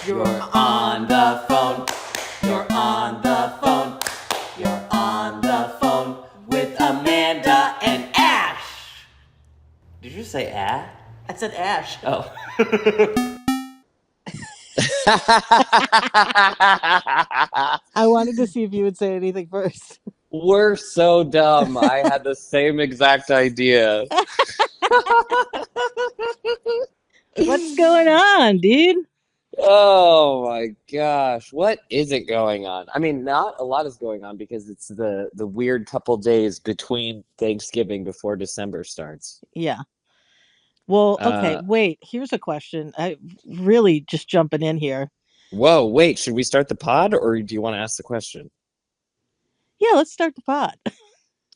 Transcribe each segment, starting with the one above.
You're on the phone. You're on the phone. You're on the phone with Amanda and Ash. Did you say Ash? I said Ash. Oh. I wanted to see if you would say anything first. We're so dumb. I had the same exact idea. What's going on, dude? Oh my gosh. What is it going on? I mean, not a lot is going on because it's the weird couple days between Thanksgiving before December starts. Yeah. Well, okay, Uh, wait. Here's a question. I really just jumping in here. Whoa, wait, should we start the pod or do you want to ask the question? Yeah, let's start the pod.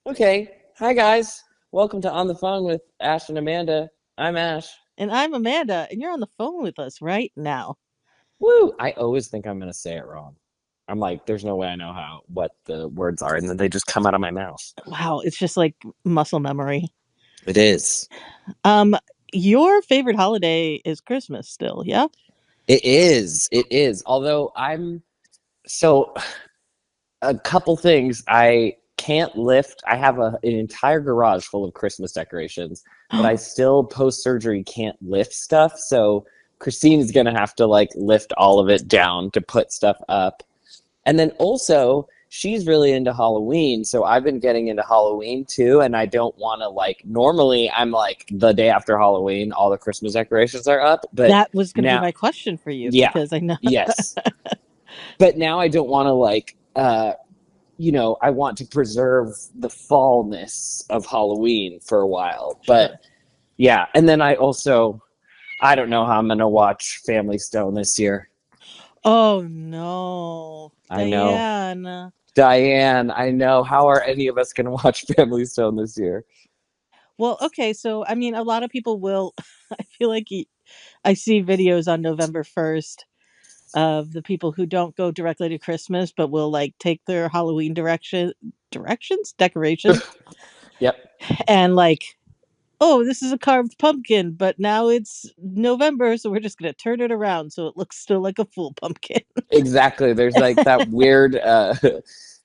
Okay. Hi guys. Welcome to On the Phone with Ash and Amanda. I'm Ash. And I'm Amanda, and you're on the phone with us right now. Woo! I always think I'm gonna say it wrong. I'm like, there's no way I know what the words are, and then they just come out of my mouth. Wow, it's just like muscle memory. It is. Um, your favorite holiday is Christmas still, yeah? It is. It is. Although so a couple things I can't lift. I have an entire garage full of Christmas decorations, but I still post surgery can't lift stuff. So Christine is gonna have to like lift all of it down to put stuff up. And then also she's really into Halloween, so I've been getting into Halloween too, and I don't want to like normally I'm like the day after Halloween all the Christmas decorations are up, but That was going to be now my question for you yeah. because I know. Yes. But now I don't want to like I want to preserve the fallness of Halloween for a while. But Sure. yeah, and then I don't know how I'm gonna watch Family Stone this year. Oh no, I know. Diane. Diane, I know. How are any of us gonna watch Family Stone this year? Well, okay, so I mean, a lot of people will. I feel like I see videos on November 1st of the people who don't go directly to Christmas, but will like take their Halloween decorations, Yep. and like, oh, this is a carved pumpkin, but now it's November, so we're just gonna turn it around so it looks still like a full pumpkin. Exactly. There's like that weird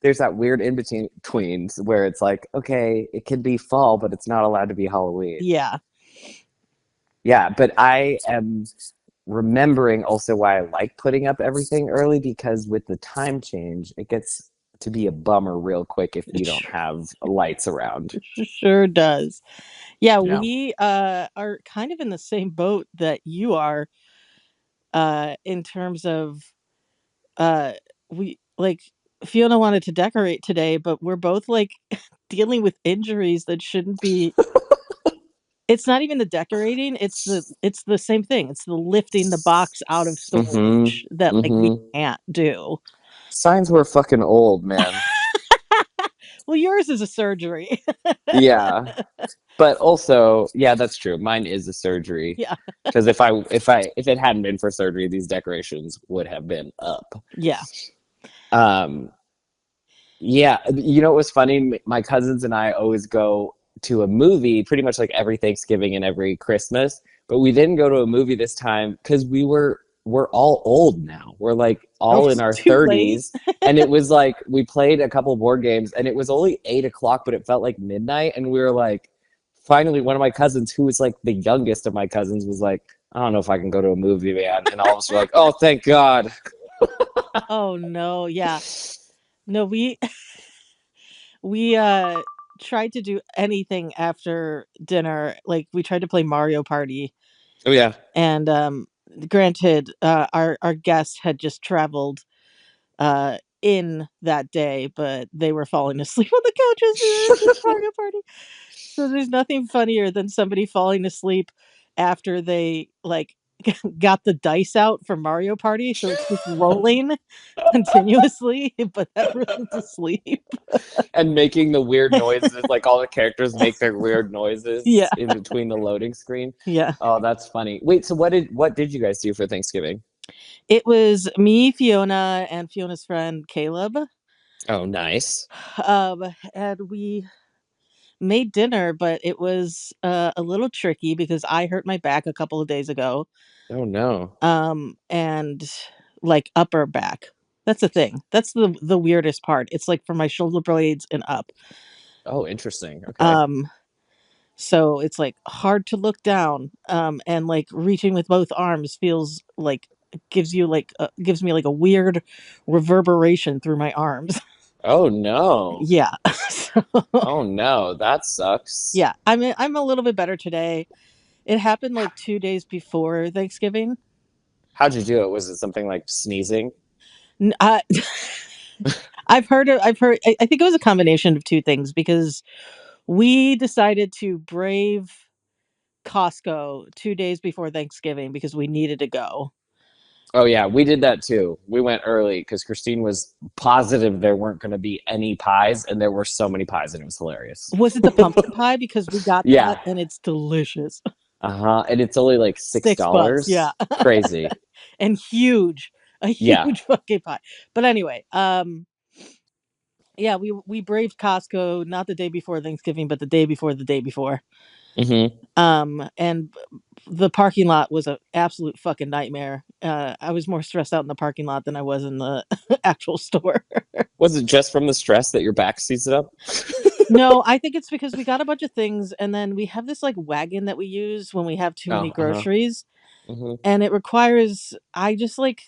there's that weird in between where it's like, okay, it can be fall, but it's not allowed to be Halloween. Yeah, Yeah, but I am remembering also why I like putting up everything early because with the time change, it gets to be a bummer real quick if you don't have lights around. sure does. Yeah, Yeah. we are kind of in the same boat that you are, in terms of uh we like Fiona wanted to decorate today, but we're both like dealing with injuries that shouldn't be. It's not even the decorating, it's the same thing. It's the lifting the box out of Mm-hmm. storage that like we Mm-hmm. can't do. Signs we're fucking old, man. Well, yours is a surgery. Yeah. But also, yeah, that's true. Mine is a surgery. Yeah. Because if it hadn't been for surgery, these decorations would have been up. Yeah. Um, yeah, you know what was funny? My cousins and I always go to a movie pretty much like every Thanksgiving and every Christmas, but we didn't go to a movie this time because we're all old now. We're like Oh, all in it's our too late. 30s. And it was like we played a couple board games and it was only 8 o'clock, but it felt like midnight. And we were like, finally, one of my cousins, who was like the youngest of my cousins, was like, I don't know if I can go to a movie, man. And all of us were like, oh, thank God. Oh no, yeah. No, we tried to do anything after dinner. Like we tried to play Mario Party, Oh yeah. and granted, our guest had just traveled in that day, but they were falling asleep on the couches during Mario Party. So there's nothing funnier than somebody falling asleep after they like got the dice out for Mario Party, so it's just rolling continuously, but everyone's asleep. And making the weird noises, like all the characters make their weird Yeah, noises in between the loading screen. yeah. Oh, that's funny. Wait, so what did you guys do for Thanksgiving? It was me, Fiona, and Fiona's friend Caleb. Oh, nice. And made dinner, but it was a little tricky because I hurt my back a couple of days ago. Oh no. And like upper back. That's the thing. That's the weirdest part. It's like from my shoulder blades and up. Oh, interesting. Okay. Um so it's like hard to look down. And like reaching with both arms feels like gives me like a weird reverberation through my arms. Oh no. Yeah. So Oh no. That sucks. yeah, I'm a little bit better today. It happened like 2 days before Thanksgiving. How'd you do it? Was it something like sneezing? N- I've heard I think it was a combination of two things because we decided to brave Costco 2 days before Thanksgiving because we needed to go. Oh yeah, we did that too. We went early because Christine was positive there weren't going to be any pies, and there were so many pies, and it was hilarious. Was it the pumpkin pie? Because we got that Yeah. and it's delicious. Uh-huh. And it's only like six $6, yeah. dollars. Crazy. And huge. A Yeah. huge fucking pie. But anyway, yeah, we braved Costco not the day before Thanksgiving, but the day before the day before. Hmm. And the parking lot was an absolute fucking nightmare. I was more stressed out in the parking lot than I was in the actual store. Was it just from the stress that your back seized it up? No, I think it's because we got a bunch of things, and then we have this like wagon that we use when we have too many Oh, uh-huh. groceries, Hmm. and it requires I just like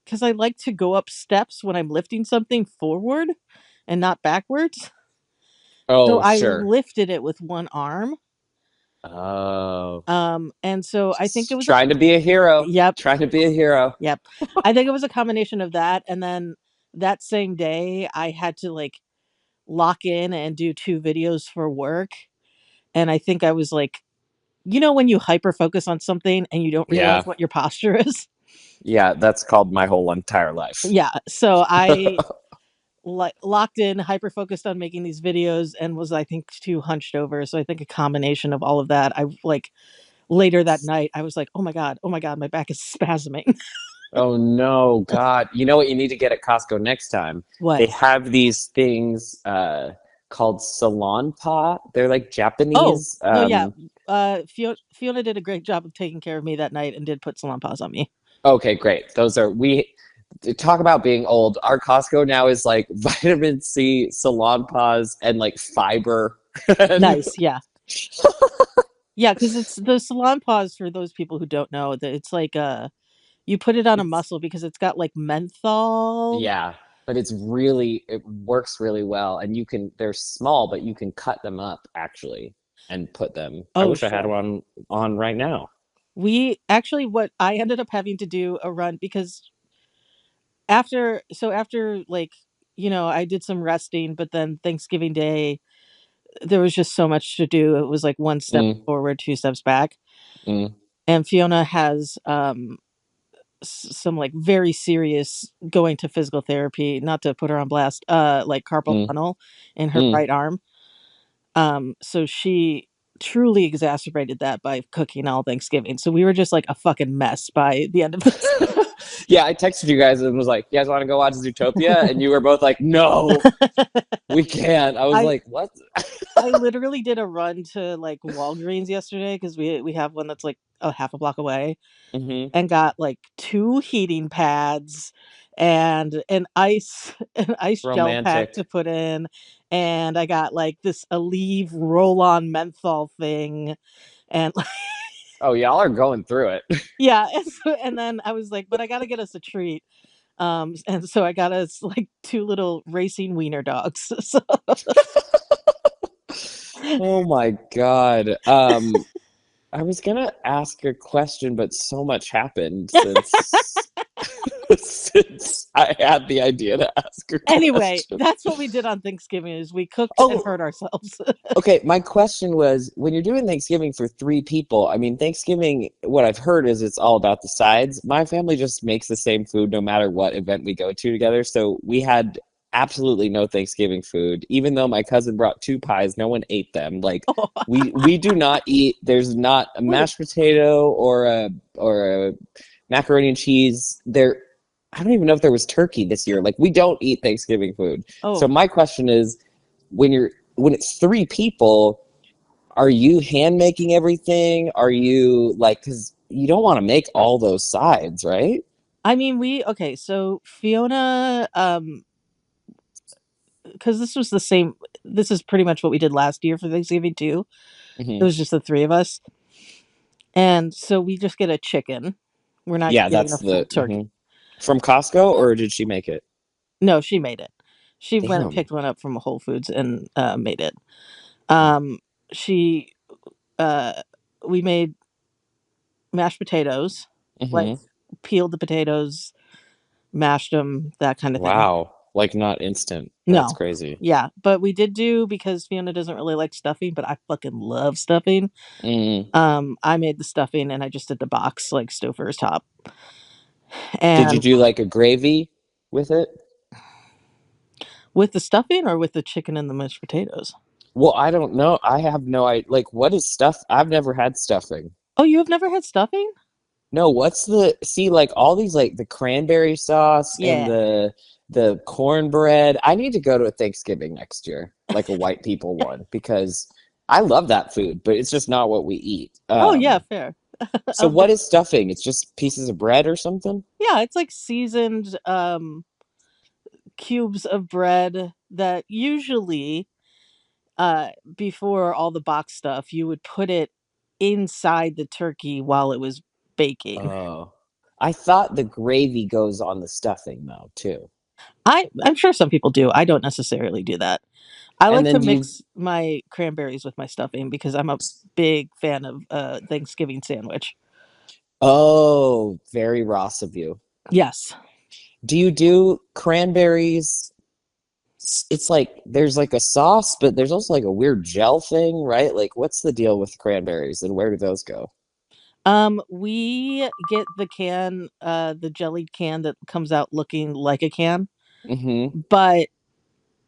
because I like to go up steps when I'm lifting something forward and not backwards. So Oh, I sure. lifted it with one arm. Oh. And so I think it was a Trying to be a hero. yep, Trying to be a hero. yep. I think it was a combination of that, and then that same day I had to like lock in and do 2 videos for work, and I think I was like, when you hyper focus on something and you don't realize Yeah. what your posture is? Yeah, that's called my whole entire life. Yeah, so I like locked in, hyper focused on making these videos and was I think too hunched over. So I think a combination of all of that. I like later that night I was like, oh my god, my back is spasming." Oh no, God. You know what you need to get at Costco next time? What? They have these things called salon pa. They're like Oh, Japanese. no, yeah. Fiona did a great job of taking care of me that night and did put salon paws on me. Okay, great. Those are we talk about being old. Our Costco now is like vitamin C, salon paws, and like fiber. And Nice, yeah. Yeah, because it's the salon paws for those people who don't know that it's like you put it on a it's muscle because it's got like menthol. yeah, but it works really well, and they're small, but you can cut them up actually and put them. I Oh wish I had shit. one on right now. We actually what I ended up having to do a run because after like I did some resting, but then Thanksgiving Day there was just so much to do. It was like one step Mm, forward, two steps back. mm, And Fiona has some like very serious going to physical therapy, not to put her on blast, like carpal mm, tunnel in her mm. right arm. So she truly exacerbated that by cooking all Thanksgiving. So we were just like a fucking mess by the end of this. Yeah, I texted you guys and was like, "You guys want to go watch Zootopia?" And you were both like, "No, we can't." I was I like, "What?" I literally did a run to like Walgreens yesterday because we have one that's like a half a block away, Hmm. and got like 2 heating pads and an ice gel pack to Romantic. put in, and I got like this Aleve roll-on menthol thing, and Oh, y'all are going through it. yeah, and then I was like, "But I gotta get us a treat." And so I got us like 2 little racing wiener dogs. So Oh my God. I was gonna ask a question, but so much happened since since I had the idea to ask a anyway, question. that's what we did on Thanksgiving is we cooked and Oh, hurt ourselves. okay. My question was, when you're doing Thanksgiving for three people, I mean, Thanksgiving, what I've heard is it's all about the sides. My family just makes the same food no matter what event we go to together. So we had absolutely no Thanksgiving food. Even though my cousin brought two pies, no one ate them. Like Oh, we do not eat, there's not a wait. mashed potato or a macaroni and cheese. I don't even know if there was turkey this year. Like we don't eat Thanksgiving food. So Oh, my question is, when it's three people, Are you hand making everything? Are you like, because you don't want to make all those sides, right? I mean, okay, so Fiona, because this was the same, this is pretty much what we did last year for Thanksgiving too. It Hmm. was just the three of us. And so we just get a chicken. We're not Yeah, getting that's a full the turkey. from Costco, or did she make it? No, she made it. She went and Damn. picked one up from Whole Foods and made it. She, uh, we made mashed potatoes, like Hmm. peeled the potatoes, mashed them, that kind of thing. Wow. Like not instant. That's No. crazy. Yeah, but we did do because Fiona doesn't really like stuffing, but I fucking love stuffing. Mm. I made the stuffing and I just did the box like Stouffer's top. Did you And do like a gravy with it? with the stuffing or with the chicken and the mashed potatoes? Well, I don't know. I have no idea. Like, what is stuff? I've never had stuffing. Oh, you have never had stuffing? No, what's the see like all these like the cranberry sauce and Yeah. the cornbread. I need to go to a Thanksgiving next year, like a white people one, because I love that food, but it's just not what we eat. Oh, yeah, fair. So what is stuffing? It's just pieces of bread or something? Yeah, it's like seasoned cubes of bread that usually before all the box stuff, you would put it inside the turkey while it was baking. Oh. I thought the gravy goes on the stuffing though, too. I'm sure some people do. I don't necessarily do that. I And like to then do you mix my cranberries with my stuffing because I'm a big fan of Thanksgiving sandwich. Oh, very Ross of you. Yes. Do you do cranberries? It's like there's like a sauce, but there's also like a weird gel thing, right? Like, what's the deal with cranberries and where do those go? We get the can, the jellied can that comes out looking like a can. Mm-hmm. But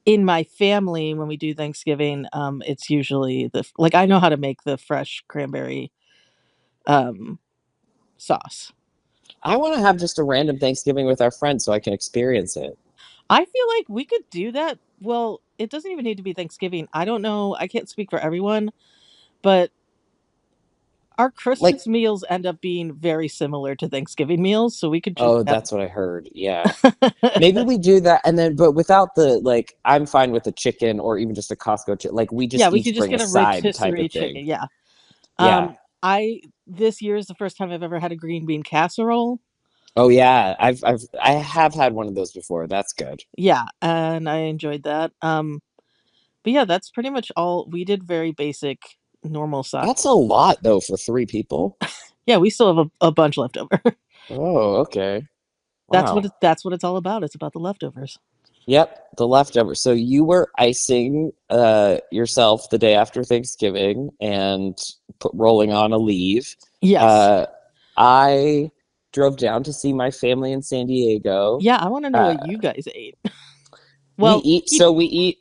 in my family, when we do Thanksgiving, it's usually like I know how to make the fresh cranberry um sauce. I want to have just a random Thanksgiving with our friends so I can experience it. I feel like we could do that. Well, it doesn't even need to be Thanksgiving. I don't know. I can't speak for everyone, but our Like, Christmas meals end up being very similar to Thanksgiving meals, so we could just oh, have that's what I heard. Yeah. Maybe we do that and then, but without the, like, I'm fine with a chicken or even just a Costco chicken. Like, we yeah, just we could each just bring a get a side type rotisserie of thing. chicken. Yeah. Yeah. I this year is the first time I've ever had a green bean casserole. Oh, yeah. I have had one of those before. That's good. Yeah, and I enjoyed that. But yeah, that's pretty much all. We did very basic, normal size. That's a lot, though, for three people. Yeah, we still have a bunch left over. Oh, okay. Wow. That's what it's all about. It's about the leftovers. Yep, the leftovers. So you were icing yourself the day after Thanksgiving and rolling on a leave. Yes. Uh, I drove down to see my family in San Diego. Yeah, I want to know Uh, what you guys ate. we Well, eat so we eat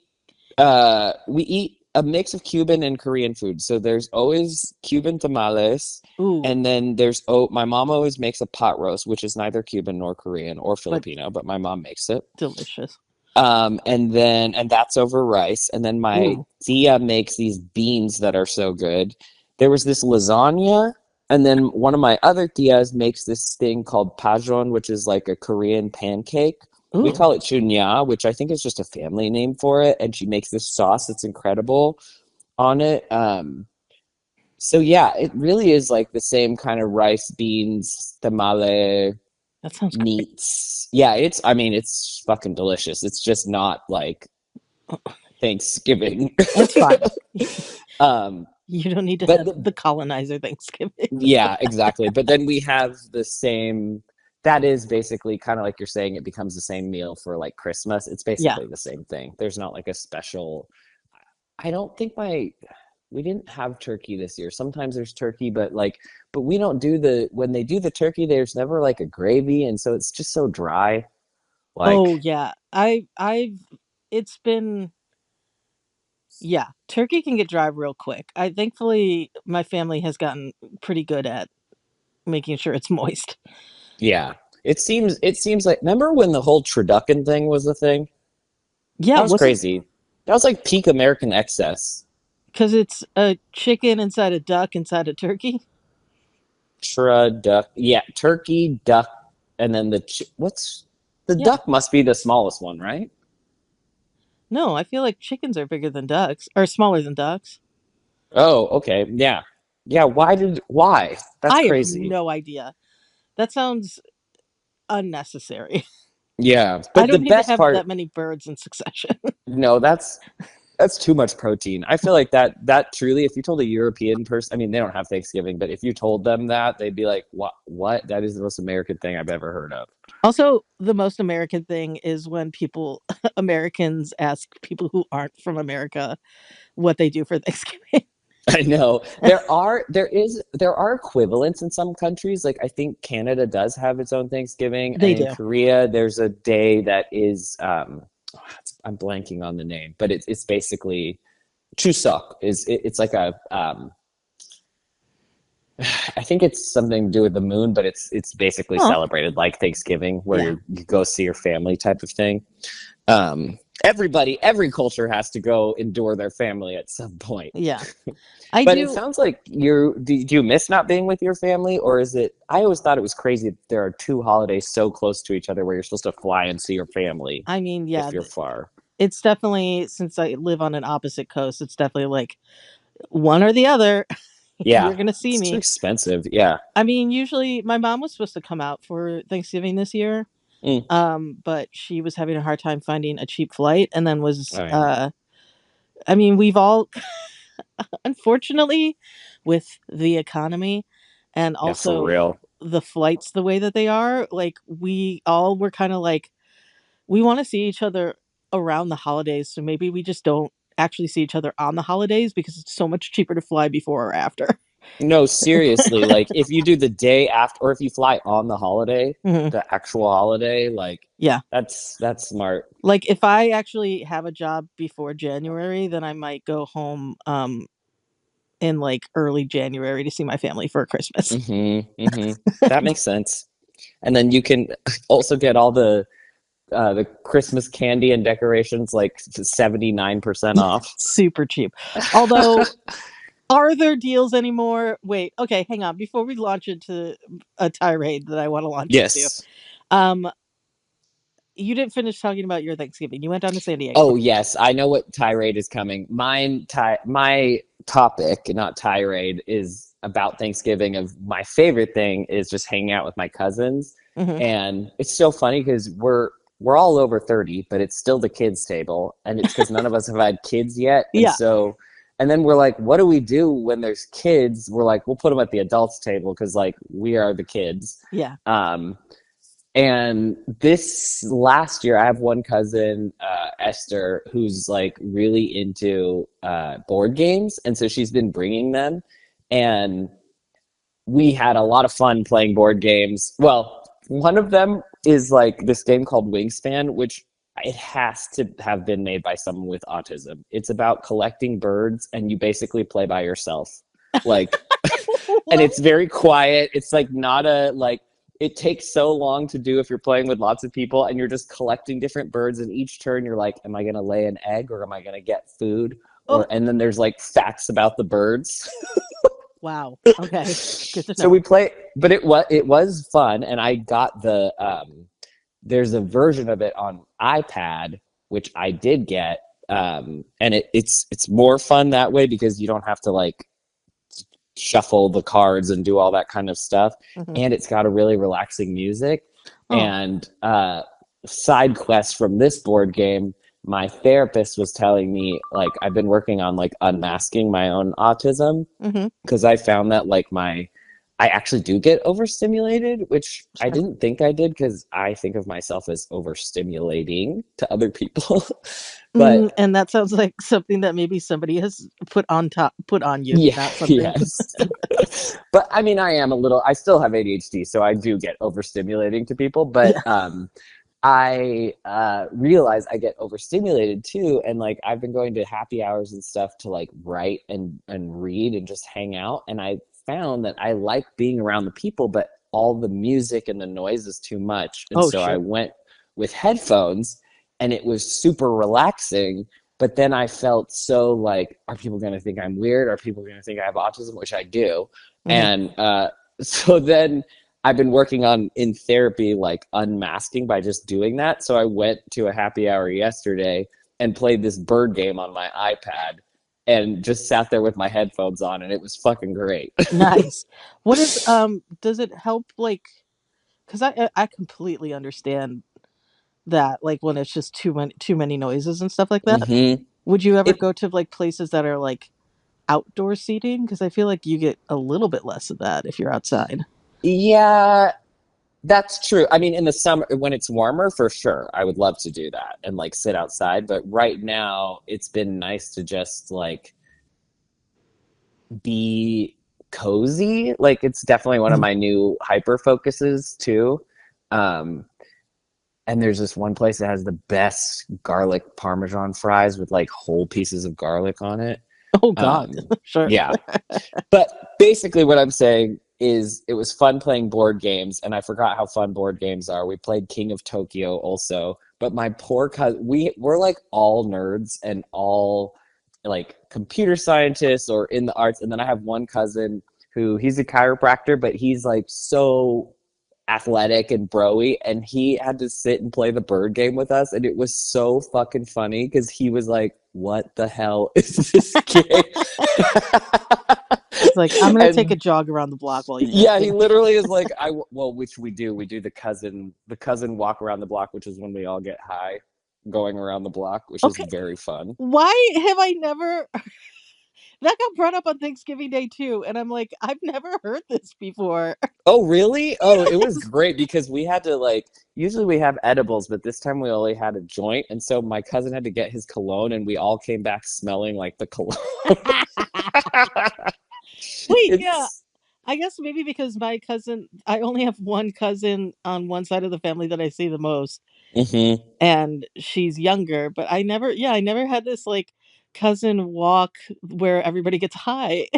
a mix of Cuban and Korean food. So there's always Cuban tamales, ooh, and then there's my mom always makes a pot roast, which is neither Cuban nor Korean or but Filipino, but my mom makes it. delicious. And that's over rice. And then my Ooh, tia makes these beans that are so good. There was this lasagna, and then one of my other tias makes this thing called pajon, which is like a Korean pancake. We ooh, call it chunya, which I think is just a family name for it. And she makes this sauce that's incredible on it. So yeah, it really is like the same kind of rice, beans, tamale, that sounds great. meats. Yeah, I mean, it's fucking delicious. It's just not like Thanksgiving. That's fine. um, You don't need to but have the colonizer Thanksgiving. yeah, exactly. But then we have the same, that is basically kind of like you're saying, it becomes the same meal for like Christmas. It's Yeah. basically the same thing. There's not like a special, I don't think we didn't have turkey this year. Sometimes there's turkey, but like, but we don't do when they do the turkey, there's never like a gravy. And so it's just so dry. Oh Like, yeah. I've it's been yeah, turkey can get dry real quick. I thankfully my family has gotten pretty good at making sure it's moist. yeah. It seems like remember when the whole turducken thing was a thing? Yeah, That was wasn't crazy. That was like peak American excess. Because it's a chicken inside a duck inside a turkey. Duck. Yeah, turkey, duck, and then what's the Yeah. duck must be the smallest one, right? No, I feel like chickens are bigger than ducks or smaller than ducks. Oh, okay. Yeah. Yeah, why? That's I have crazy. no idea. That sounds unnecessary. Yeah. I But the don't need to best have part, that many birds in succession. no, that's too much protein. I feel like that truly, if you told a European person, I mean, they don't have Thanksgiving, but if you told them that, they'd be like, What? That is the most American thing I've ever heard of." Also, the most American thing is when people, Americans, ask people who aren't from America what they do for Thanksgiving. I know there are equivalents in some countries. Like I think Canada does have its own Thanksgiving, and They in do. Korea there's a day that is I'm blanking on the name, but it's basically Chuseok. It's like a I think it's something to do with the moon, but it's basically Oh, celebrated like Thanksgiving, where yeah. you go see your family type of thing. Every culture has to go endure their family at some point. Yeah. I But it do. sounds like do you miss not being with your family, or is it? I always thought it was crazy that there are two holidays so close to each other where you're supposed to fly and see your family I mean, yeah, if you're far. it's definitely, since I live on an opposite coast, it's definitely like one or the other. Yeah, You're going to see it's too me. expensive. Yeah. I mean, usually my mom was supposed to come out for Thanksgiving this year. Mm. But she was having a hard time finding a cheap flight and then was Oh yeah. I mean, we've all unfortunately with the economy and Yeah, for also real. the flights the way that they are, like we all were kind of like we want to see each other around the holidays, so maybe we just don't actually see each other on the holidays because it's so much cheaper to fly before or after. No, seriously. Like if you do the day after, or if you fly on the holiday, Mhm. the actual holiday, like Yeah. that's smart. Like if I actually have a job before January, then I might go home in like early January to see my family for Christmas. That makes sense. And then you can also get all the Christmas candy and decorations like 79% off. Super cheap. Although, are there deals anymore? Wait, okay, hang on. Before we launch into a tirade that I want to launch into, Yes. um, you didn't finish talking about your Thanksgiving. You went down to San Diego. Oh, yes. I know what tirade is coming. My topic, not tirade, is about Thanksgiving. Of my favorite thing is just hanging out with my cousins, Hmm. and it's so funny because we're all over 30, but it's still the kids table, and it's because none of us have had kids yet, and Yeah, so. And then we're like, what do we do when there's kids? We're like, we'll put them at the adults table because like we are the kids. yeah. Um, and this last year, I have one cousin, Esther, who's like really into board games, and so she's been bringing them, and we had a lot of fun playing board games. Well, one of them is like this game called Wingspan, which it has to have been made by someone with autism. It's about collecting birds, and you basically play by yourself, like, and What? it's very quiet. It's like not a like it takes so long to do if you're playing with lots of people and you're just collecting different birds, and each turn you're like, am I going to lay an egg or am I going to get food? Oh, Or and then there's like facts about the birds. wow. Okay, good to So know. we play, but it was fun, and I got the there's a version of it on iPad which I did get, and it's more fun that way because you don't have to like shuffle the cards and do all that kind of stuff. Hmm. And it's got a really relaxing music. Oh, And side quest from this board game, my therapist was telling me like I've been working on like unmasking my own autism hmm. because I found that like I actually do get overstimulated, which I Sure. didn't think I did because I think of myself as overstimulating to other people. But And that sounds like something that maybe somebody has put on you, yeah, not something. yes. But I mean, I still have ADHD, so I do get overstimulating to people. But Yeah. I realize I get overstimulated too. And like, I've been going to happy hours and stuff to like write and read and just hang out. And I found that I like being around the people, but all the music and the noise is too much. And Oh, so I sure. went with headphones, and it was super relaxing. But then I felt so like, are people going to think I'm weird? Are people going to think I have autism? Which I do. Mhm. And so then I've been working on in therapy, like unmasking by just doing that. So I went to a happy hour yesterday and played this bird game on my iPad and just sat there with my headphones on, and it was fucking great. Nice. What is does it help, like, cuz I completely understand that, like, when it's just too many noises and stuff like that. hmm Would you ever It, go to, like, places that are like outdoor seating? Cuz I feel like you get a little bit less of that if you're outside. yeah, that's true. I mean, in the summer, when it's warmer, for sure, I would love to do that and like sit outside. But right now, it's been nice to just like be cozy. Like, it's definitely one of Mhm. my new hyper focuses too. Um, and there's this one place that has the best garlic parmesan fries with like whole pieces of garlic on it. Oh god. Um, Sure. yeah, but basically, what I'm saying is it was fun playing board games, and I forgot how fun board games are. We played King of Tokyo also, but my poor cousin, we're like all nerds and all like computer scientists or in the arts, and then I have one cousin who he's a chiropractor, but he's like so athletic and broy, and he had to sit and play the bird game with us, and it was so fucking funny because he was like, what the hell is this game? It's like, I'm going to take a And jog around the block while you guys yeah, he finish. literally is like, well, which we do the cousin walk around the block, which is when we all get high going around the block, which is Okay. very fun. Why have I never that got brought up on Thanksgiving Day too, and I'm like, I've never heard this before. Oh, really? Oh, it was Yes. great because we had to like, usually we have edibles, but this time we only had a joint. And so my cousin had to get his cologne, and we all came back smelling like the cologne. Wait, yeah. It's, I guess maybe because I only have one cousin on one side of the family that I see the most, hmm and she's younger, but I never had this, like, cousin walk where everybody gets high.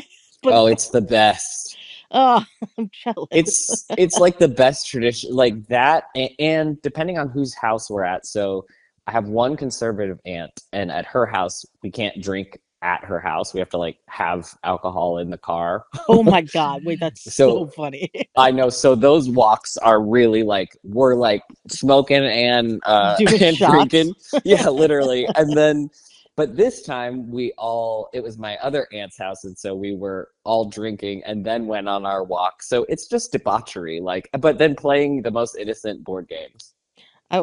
But oh, it's the best. oh, I'm jealous. It's like the best tradition, like that, and depending on whose house we're at. So I have one conservative aunt, and at her house we can't drink at her house. We have to like have alcohol in the car. Oh my god, wait, that's so So funny. I know. So those walks are really like we're like smoking and Doing and shots? drinking. Yeah, literally. And then but this time it was my other aunt's house, and so we were all drinking and then went on our walk. So it's just debauchery, like but then playing the most innocent board games.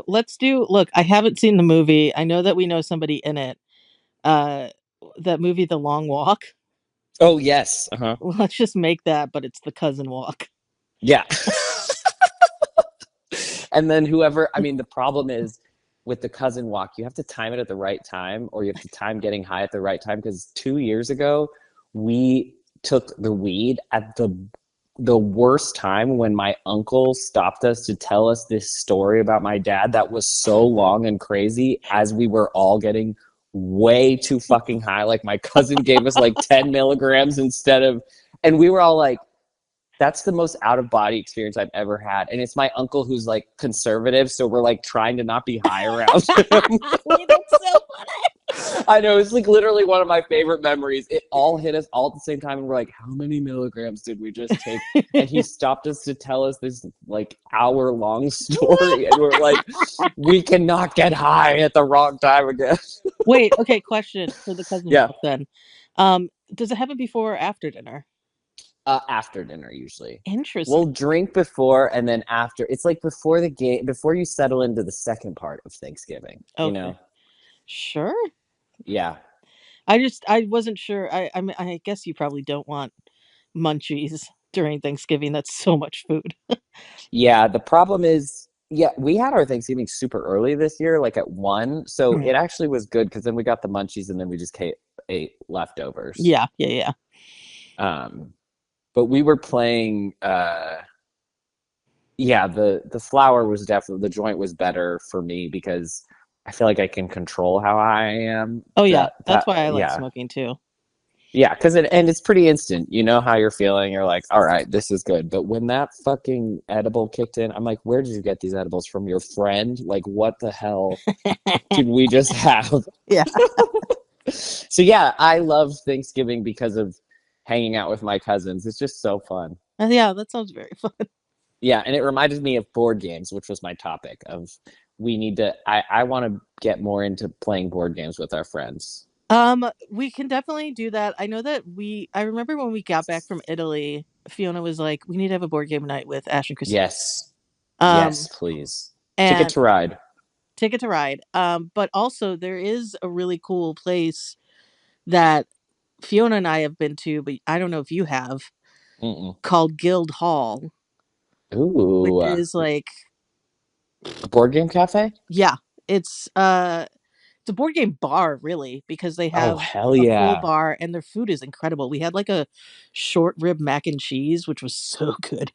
Let's do look, I haven't seen the movie. I know that we know somebody in it. Uh, that movie, The Long Walk. Oh yes. Uh-huh. Let's just make that, but it's the cousin walk. Yeah. And then whoever, I mean, the problem is with the cousin walk, you have to time it at the right time, or you have to time getting high at the right time. Because 2 years ago, we took the weed at the worst time when my uncle stopped us to tell us this story about my dad that was so long and crazy as we were all getting way too fucking high. Like my cousin gave us like 10 milligrams instead of, and we were all like, that's the most out of body experience I've ever had. And it's my uncle who's like conservative. So we're like trying to not be high around him. Wait, that's so funny. I know. It's like literally one of my favorite memories. It all hit us all at the same time. And we're like, how many milligrams did we just take? And he stopped us to tell us this like hour-long story. And we're like, we cannot get high at the wrong time again. Wait, okay, question for the cousin Yeah. walk then. Does it happen before or after dinner? After dinner, usually. Interesting. We'll drink before and then after. It's like before the game, before you settle into the second part of Thanksgiving, you Okay. know? Sure. Yeah. I wasn't sure. I mean, I guess you probably don't want munchies during Thanksgiving. That's so much food. Yeah. The problem is, yeah, we had our Thanksgiving super early this year, like at 1. So Mm. it actually was good because then we got the munchies and then we just ate leftovers. Yeah, yeah, yeah. Um, but we were playing, yeah, the flour was definitely, the joint was better for me because I feel like I can control how I am. Oh yeah, That that's why I like yeah. smoking too. Yeah, because it's pretty instant. You know how you're feeling. You're like, all right, this is good. But when that fucking edible kicked in, I'm like, where did you get these edibles from? Your friend? Like, what the hell did we just have? Yeah. So yeah, I love Thanksgiving because of hanging out with my cousins. It's just so fun. Yeah, that sounds very fun. Yeah, and it reminded me of board games, which was my topic of we need to I want to get more into playing board games with our friends. We can definitely do that. I know that I remember when we got back from Italy, Fiona was like, we need to have a board game night with Ash and Christine. Yes. Um, Yes, please. Ticket and to Ride. Ticket to Ride. But also there is a really cool place that Fiona and I have been to, but I don't know if you have, Mm-mm. called Guild Hall, which Ooh, is like, a board game cafe? yeah, it's it's a board game bar really, because they Oh, have hell a full yeah. bar and their food is incredible. We had like a short rib mac and cheese, which was so good.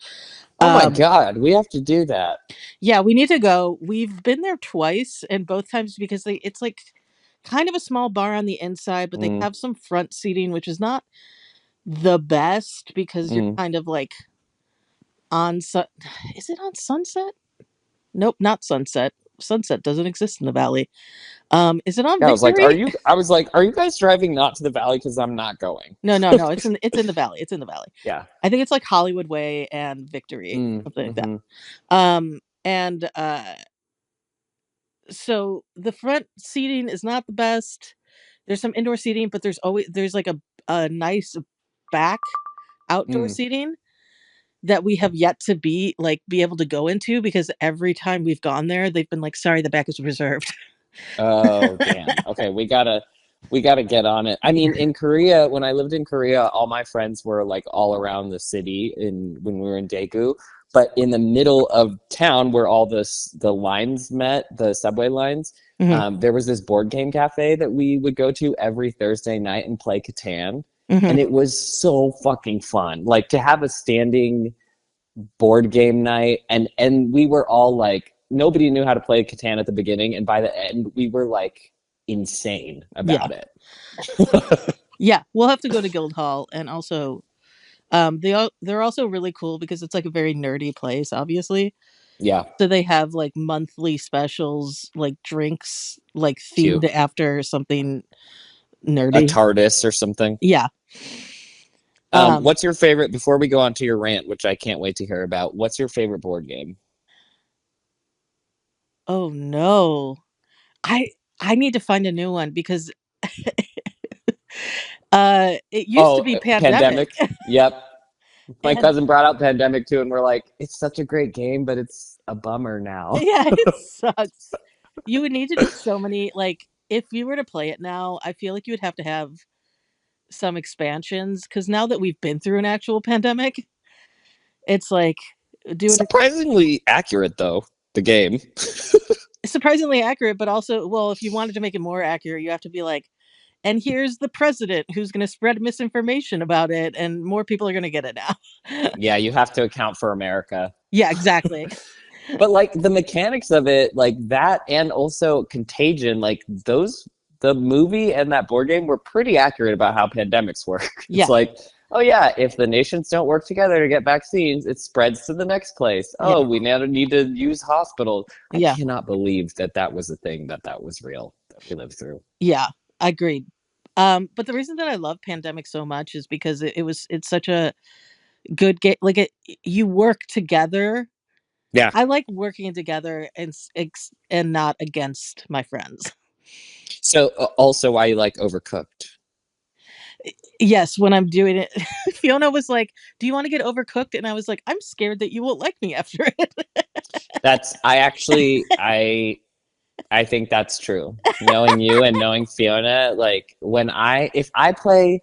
Oh my Um, God, we have to do that. yeah, we need to go. We've been there twice, and both times because it's like kind of a small bar on the inside, but they Mm, have some front seating, which is not the best because you're mm. kind of like on is it on Sunset? Nope, not Sunset. Sunset doesn't exist in the valley. Is it on Yeah, Victory? I was like, are you guys driving not to the valley? Because I'm not going. No, no, no. It's in the valley. It's in the valley. Yeah. I think it's like Hollywood Way and Victory, Mm, something like that. hmm. And so the front seating is not the best. There's some indoor seating, but there's like a nice back outdoor Mm. seating that we have yet to be able to go into, because every time we've gone there, they've been like, sorry, the back is reserved. Oh, damn. Okay, we gotta get on it. I mean, in Korea, when I lived in Korea, all my friends were like all around the city in when we were in Daegu. But in the middle of town where all the lines met, the subway lines, Hmm. there was this board game cafe that we would go to every Thursday night and play Catan. Hmm. And it was so fucking fun. Like to have a standing board game night and we were all like nobody knew how to play Catan at the beginning and by the end we were like insane Yeah. about it. Yeah. We'll have to go to Guildhall, and also they're also really cool because it's like a very nerdy place, obviously. Yeah, So they have like monthly specials, like drinks, like cute. themed after something A nerdy. TARDIS or something. Yeah. Um, What's your favorite before we go on to your rant, which I can't wait to hear about? What's your favorite board game? oh no. I I need to find a new one because it used to Oh, be Pandemic. Pandemic. Yep. My And cousin brought out Pandemic too, and we're like, it's such a great game, but it's a bummer now. yeah, it sucks. You would need to do so many, like, if you were to play it now, I feel like you would have to have some expansions, because now that we've been through an actual pandemic, it's like doing Surprisingly accurate though, the game. surprisingly accurate, but also, well, if you wanted to make it more accurate, you have to be like, and here's the president who's going to spread misinformation about it, and more people are going to get it now. Yeah, you have to account for America. Yeah, exactly. But like the mechanics of it, like that, and also Contagion, like those, the movie and that board game were pretty accurate about how pandemics work. It's Yeah, like, oh yeah, if the nations don't work together to get vaccines, it spreads to the next place. yeah, Oh, we now need to use hospitals. I yeah, cannot believe that that was a thing that was real that we lived through. yeah. Agreed. But the reason that I love Pandemic so much is because it's such a good game. Like you work together. Yeah. I like working together and not against my friends. So also, why you like Overcooked? Yes, when I'm doing it, Fiona was like, "Do you want to get overcooked?" And I was like, "I'm scared that you won't like me after it." That's I actually I think that's true. Knowing you and knowing Fiona, like when if I play,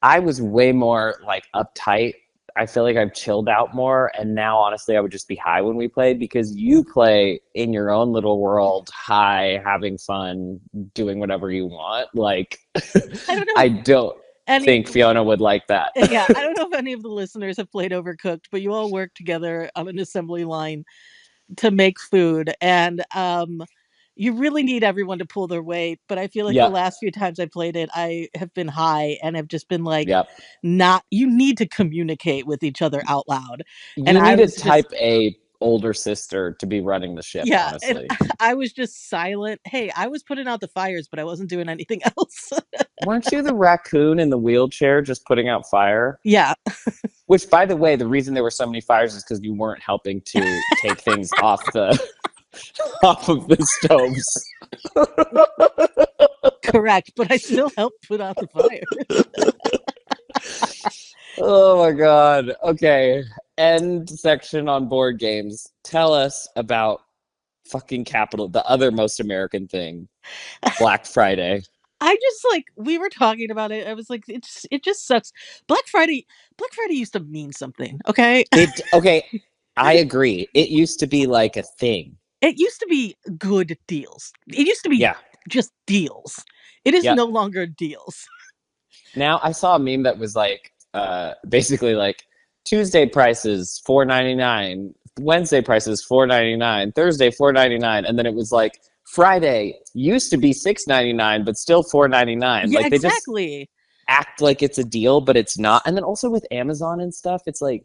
I was way more like uptight. I feel like I've chilled out more, and now honestly, I would just be high when we played because you play in your own little world, high, having fun, doing whatever you want. Like, I don't I know don't any. think Fiona would like that. Yeah, I don't know if any of the listeners have played Overcooked, but you all work together on an assembly line to make food, and you really need everyone to pull their weight. But I feel like the Yep, last few times I played it, I have been high and have just been like, yep. not, you need to communicate with each other out loud. And You I need to was just, type A older sister to be running the ship, Yeah, and honestly. I was just silent. Hey, I was putting out the fires, but I wasn't doing anything else. Weren't you the raccoon in the wheelchair just putting out fire? Yeah. Which, by the way, the reason there were so many fires is because you weren't helping to take things off the off of the stoves. Correct, but I still helped put out the fire. Oh my god. Okay. End section on board games. Tell us about fucking capital, the other most American thing, Black Friday. I just like we were talking about it. I was like, it just sucks. Black Friday, Black Friday used to mean something. Okay, It okay. I agree. It used to be like a thing. it used to be good deals. It used to be Yeah. just deals. It is Yeah. no longer deals. Now I saw a meme that was like basically like Tuesday prices $4.99, Wednesday prices $4.99, Thursday $4.99, and then it was like Friday used to be $6.99 but still $4.99. Yeah, Like they just exactly. act like it's a deal but it's not. And then also with Amazon and stuff, it's like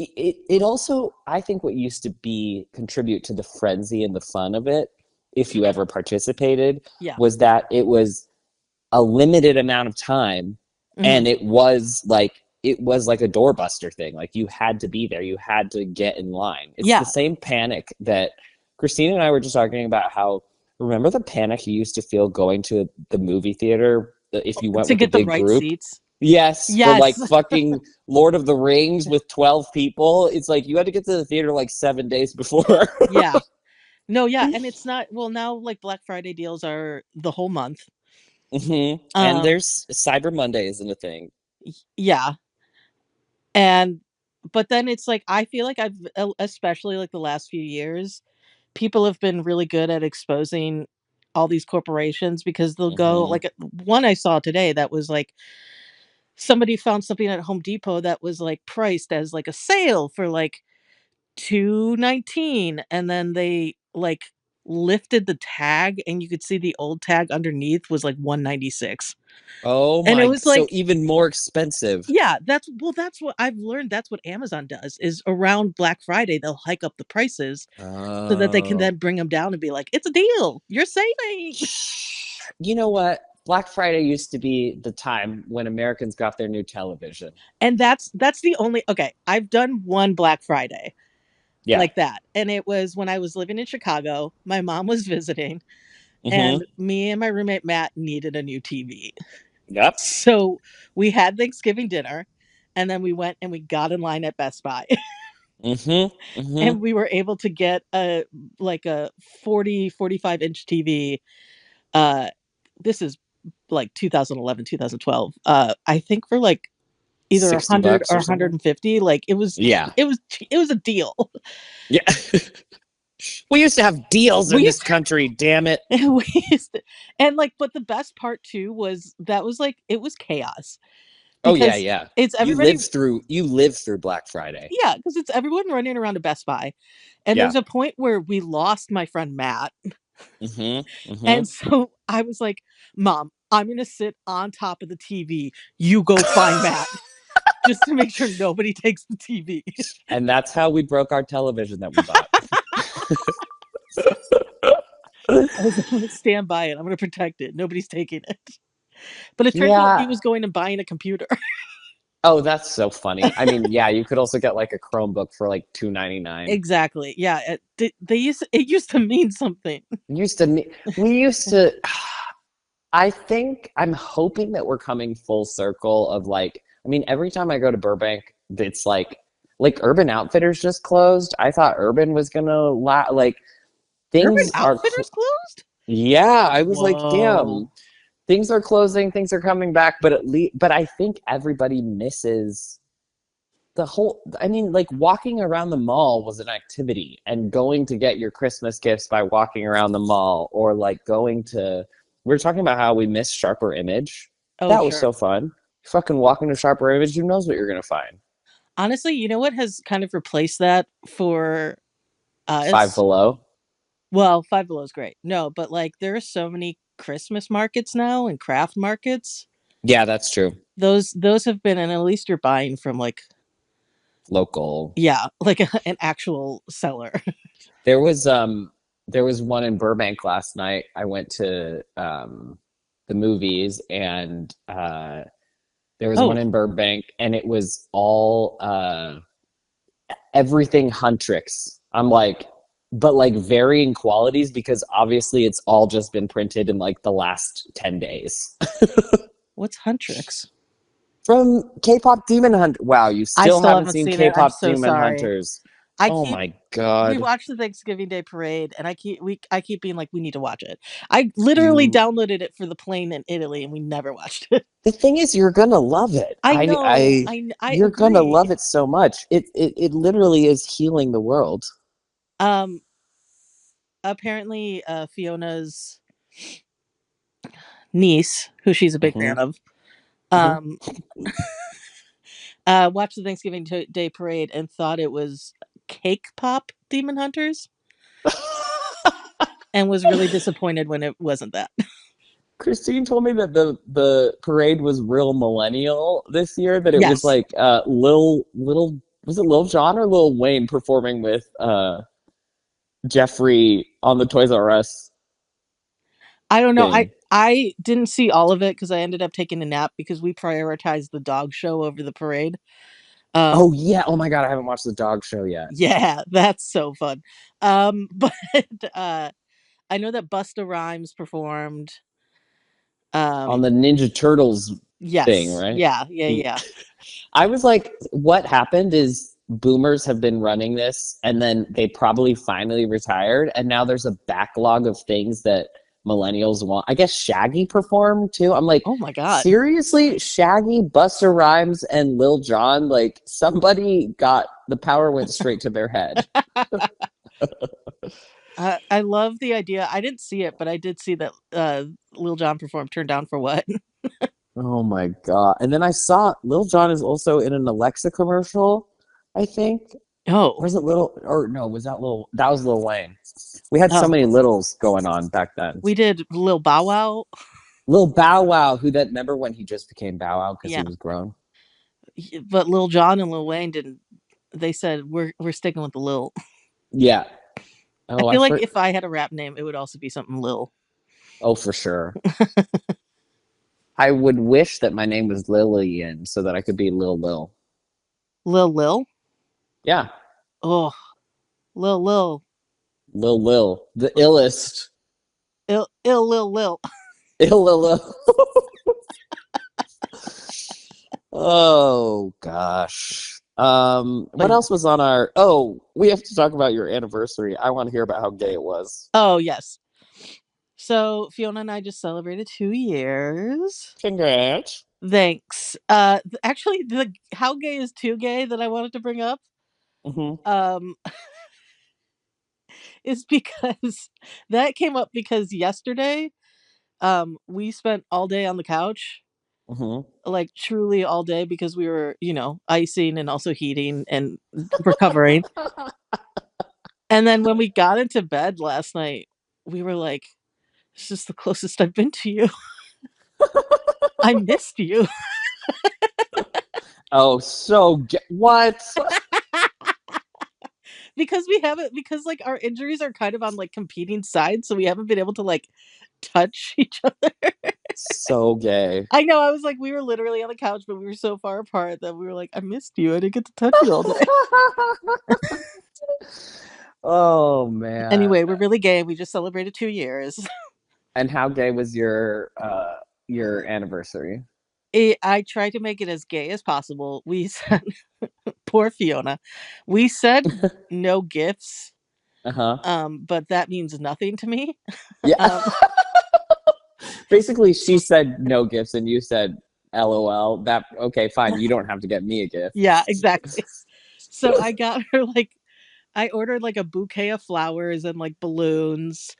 it also, I think what used to be contribute to the frenzy and the fun of it, if you ever participated, Yeah. was that it was a limited amount of time, Hmm. and it was like a doorbuster thing. Like you had to be there, you had to get in line. It's the Yeah. same panic that Christina and I were just talking about. How, remember the panic you used to feel going to the movie theater if you went To with a get the big right group? seats. Yes, for Yes. like fucking Lord of the Rings with 12 people. It's like you had to get to the theater like 7 days before. Yeah. No, yeah, and it's not well now like Black Friday deals are the whole month. And Um there's Cyber Monday isn't a thing. yeah. And but then it's like I feel like especially like the last few years, people have been really good at exposing all these corporations because they'll go Hmm. like one I saw today that was like somebody found something at Home Depot that was like priced as like a sale for like 219, and then they like lifted the tag and you could see the old tag underneath was like 196. Oh And it my, was so like even more expensive. yeah, that's what I've learned. That's what Amazon does is around Black Friday they'll hike up the prices so that they can Oh. then bring them down and be like, "It's a deal. You're saving." You know what? Black Friday used to be the time when Americans got their new television. And that's the only okay, I've done one Black Friday Yeah. like that. And it was when I was living in Chicago. My mom was visiting Hmm. and me and my roommate Matt needed a new TV. Yep. So we had Thanksgiving dinner and then we went and we got in line at Best Buy. Hmm. Hmm. And we were able to get a like a 45-inch TV. Uh this is like 2011, 2012. I think for like either a 60 hundred bucks or or something. 150. Like it was Yeah. it was it was a deal. Yeah. We used to have deals We in used this country, damn it. we used to, and like but the best part too was that was like it was chaos Oh yeah, because yeah. it's everybody You lived through Black Friday. yeah, because it's everyone running around to Best Buy. And Yeah. there's a point where we lost my friend Matt. Hmm. And Hmm. so I was like, Mom, I'm going to sit on top of the TV. You go find Matt just to make sure nobody takes the TV. And that's how we broke our television that we bought. I was like, I'm going to stand by it. I'm going to protect it. Nobody's taking it. But it turns out he Yeah. was going and buying a computer. Oh, that's so funny. I mean, yeah, you could also get like a Chromebook for like 2.99. Exactly. Yeah. It used to mean something. Used to we used to I think I'm hoping that we're coming full circle of like, I mean, every time I go to Burbank, it's like Urban Outfitters just closed. I thought Urban was gonna like Urban things are Outfitters closed? yeah, I was like, Whoa. damn, things are closing, things are coming back, but at least but I think everybody misses the whole, I mean, like walking around the mall was an activity, and going to get your Christmas gifts by walking around the mall, or like going to, we were talking about how we missed Sharper Image. Oh, That was sure. so fun. Fucking walking to Sharper Image, who knows what you're gonna find. Honestly, you know what has kind of replaced that for Five us? Below. Well, Five Below is great. No, but like there are so many Christmas markets now and craft markets. Yeah, that's true. Those have been, and at least you're buying from like local. Yeah, like an actual seller. There was um there was one in Burbank last night. I went to the movies, and there was one Oh, in Burbank, and it was all everything Huntrix. I'm like, but like varying qualities, because obviously it's all just been printed in like the last 10 days. what's Huntrix? From K-pop Demon Hunt. Wow, you I still still haven't haven't seen seen it. I'm K-pop so Demon sorry. Hunters. I Oh keep my we god. watched the Thanksgiving Day parade, and I keep being like, we need to watch it. I literally You downloaded it for the plane in Italy, and we never watched it. The thing is, you're gonna love it. I know. I You're gonna love agree. it so much. It literally is healing the world. Um, apparently, Fiona's niece, who she's a big Hmm. fan of, Hmm. um, watched the Day parade and thought it was Cake Pop Demon Hunters, and was really disappointed when it wasn't that. Christine told me that the parade was real millennial this year. That it was Yes. like little was it Lil Jon or Lil Wayne performing with Jeffrey on the Toys R Us I don't know. thing. I didn't see all of it because I ended up taking a nap because we prioritized the dog show over the parade. Oh Um, yeah. Oh my god, I haven't watched the dog show yet. yeah, that's so fun. But uh, I know that Busta Rhymes performed. On Um, the Ninja Turtles thing, yes, right? yeah, yeah, He, yeah. I was like, what happened is boomers have been running this, and then they probably finally retired, and now there's a backlog of things that millennials want. I guess Shaggy performed too. I'm like, Oh my god. seriously? Shaggy, Busta Rhymes, and Lil Jon? Like, somebody got the power went straight to their head. I love the idea. I didn't see it, but I did see that Lil Jon performed "Turn Down for What." Oh my god. And then I saw Lil Jon is also in an Alexa commercial, I think. Oh, Or is it Little? Or no, was that Little? That was Lil Wayne. We had so oh, many littles going on back then. we did Lil Bow Wow. Lil Bow Wow, who that remember when he just became Bow Wow because he Yeah, was grown? but Lil Jon and Lil Wayne didn't. They said we're sticking with the Lil. Yeah. I Oh, I feel like for if I had a rap name, it would also be something Lil. oh for sure. I would wish that my name was Lillian so that I could be Lil. Lil. Yeah, Oh, Lil. Lil, the illest. Lil. Lil. Oh gosh. What But else was on our? Oh, we have to talk about your anniversary. I want to hear about how gay it was. oh yes. So Fiona and I just celebrated 2 years. Congrats. Thanks. Actually, the how gay is too gay that I wanted to bring up, Hmm. um, is because that came up because yesterday, we spent all day on the couch, Hmm. like truly all day because we were, icing and also heating and recovering. And then when we got into bed last night, we were like, "This is the closest I've been to you. I missed you." Oh, what? Because we haven't because, like, our injuries are kind of on, like, competing sides, so we haven't been able to, like, touch each other. So gay. I know, I was like, we were literally on the couch, but we were so far apart that we were like, "I missed you. I didn't get to touch you all day." Oh man. Anyway, we're really gay. We just celebrated 2 years. And how gay was your anniversary? I tried to make it as gay as possible. We said poor Fiona. We said no gifts, Uh-huh. but that means nothing to me. Yeah. Um, Basically, she said no gifts and you said LOL. That okay, fine. You don't have to get me a gift. yeah, exactly. So I got her, like, I ordered, like, a bouquet of flowers and, like, balloons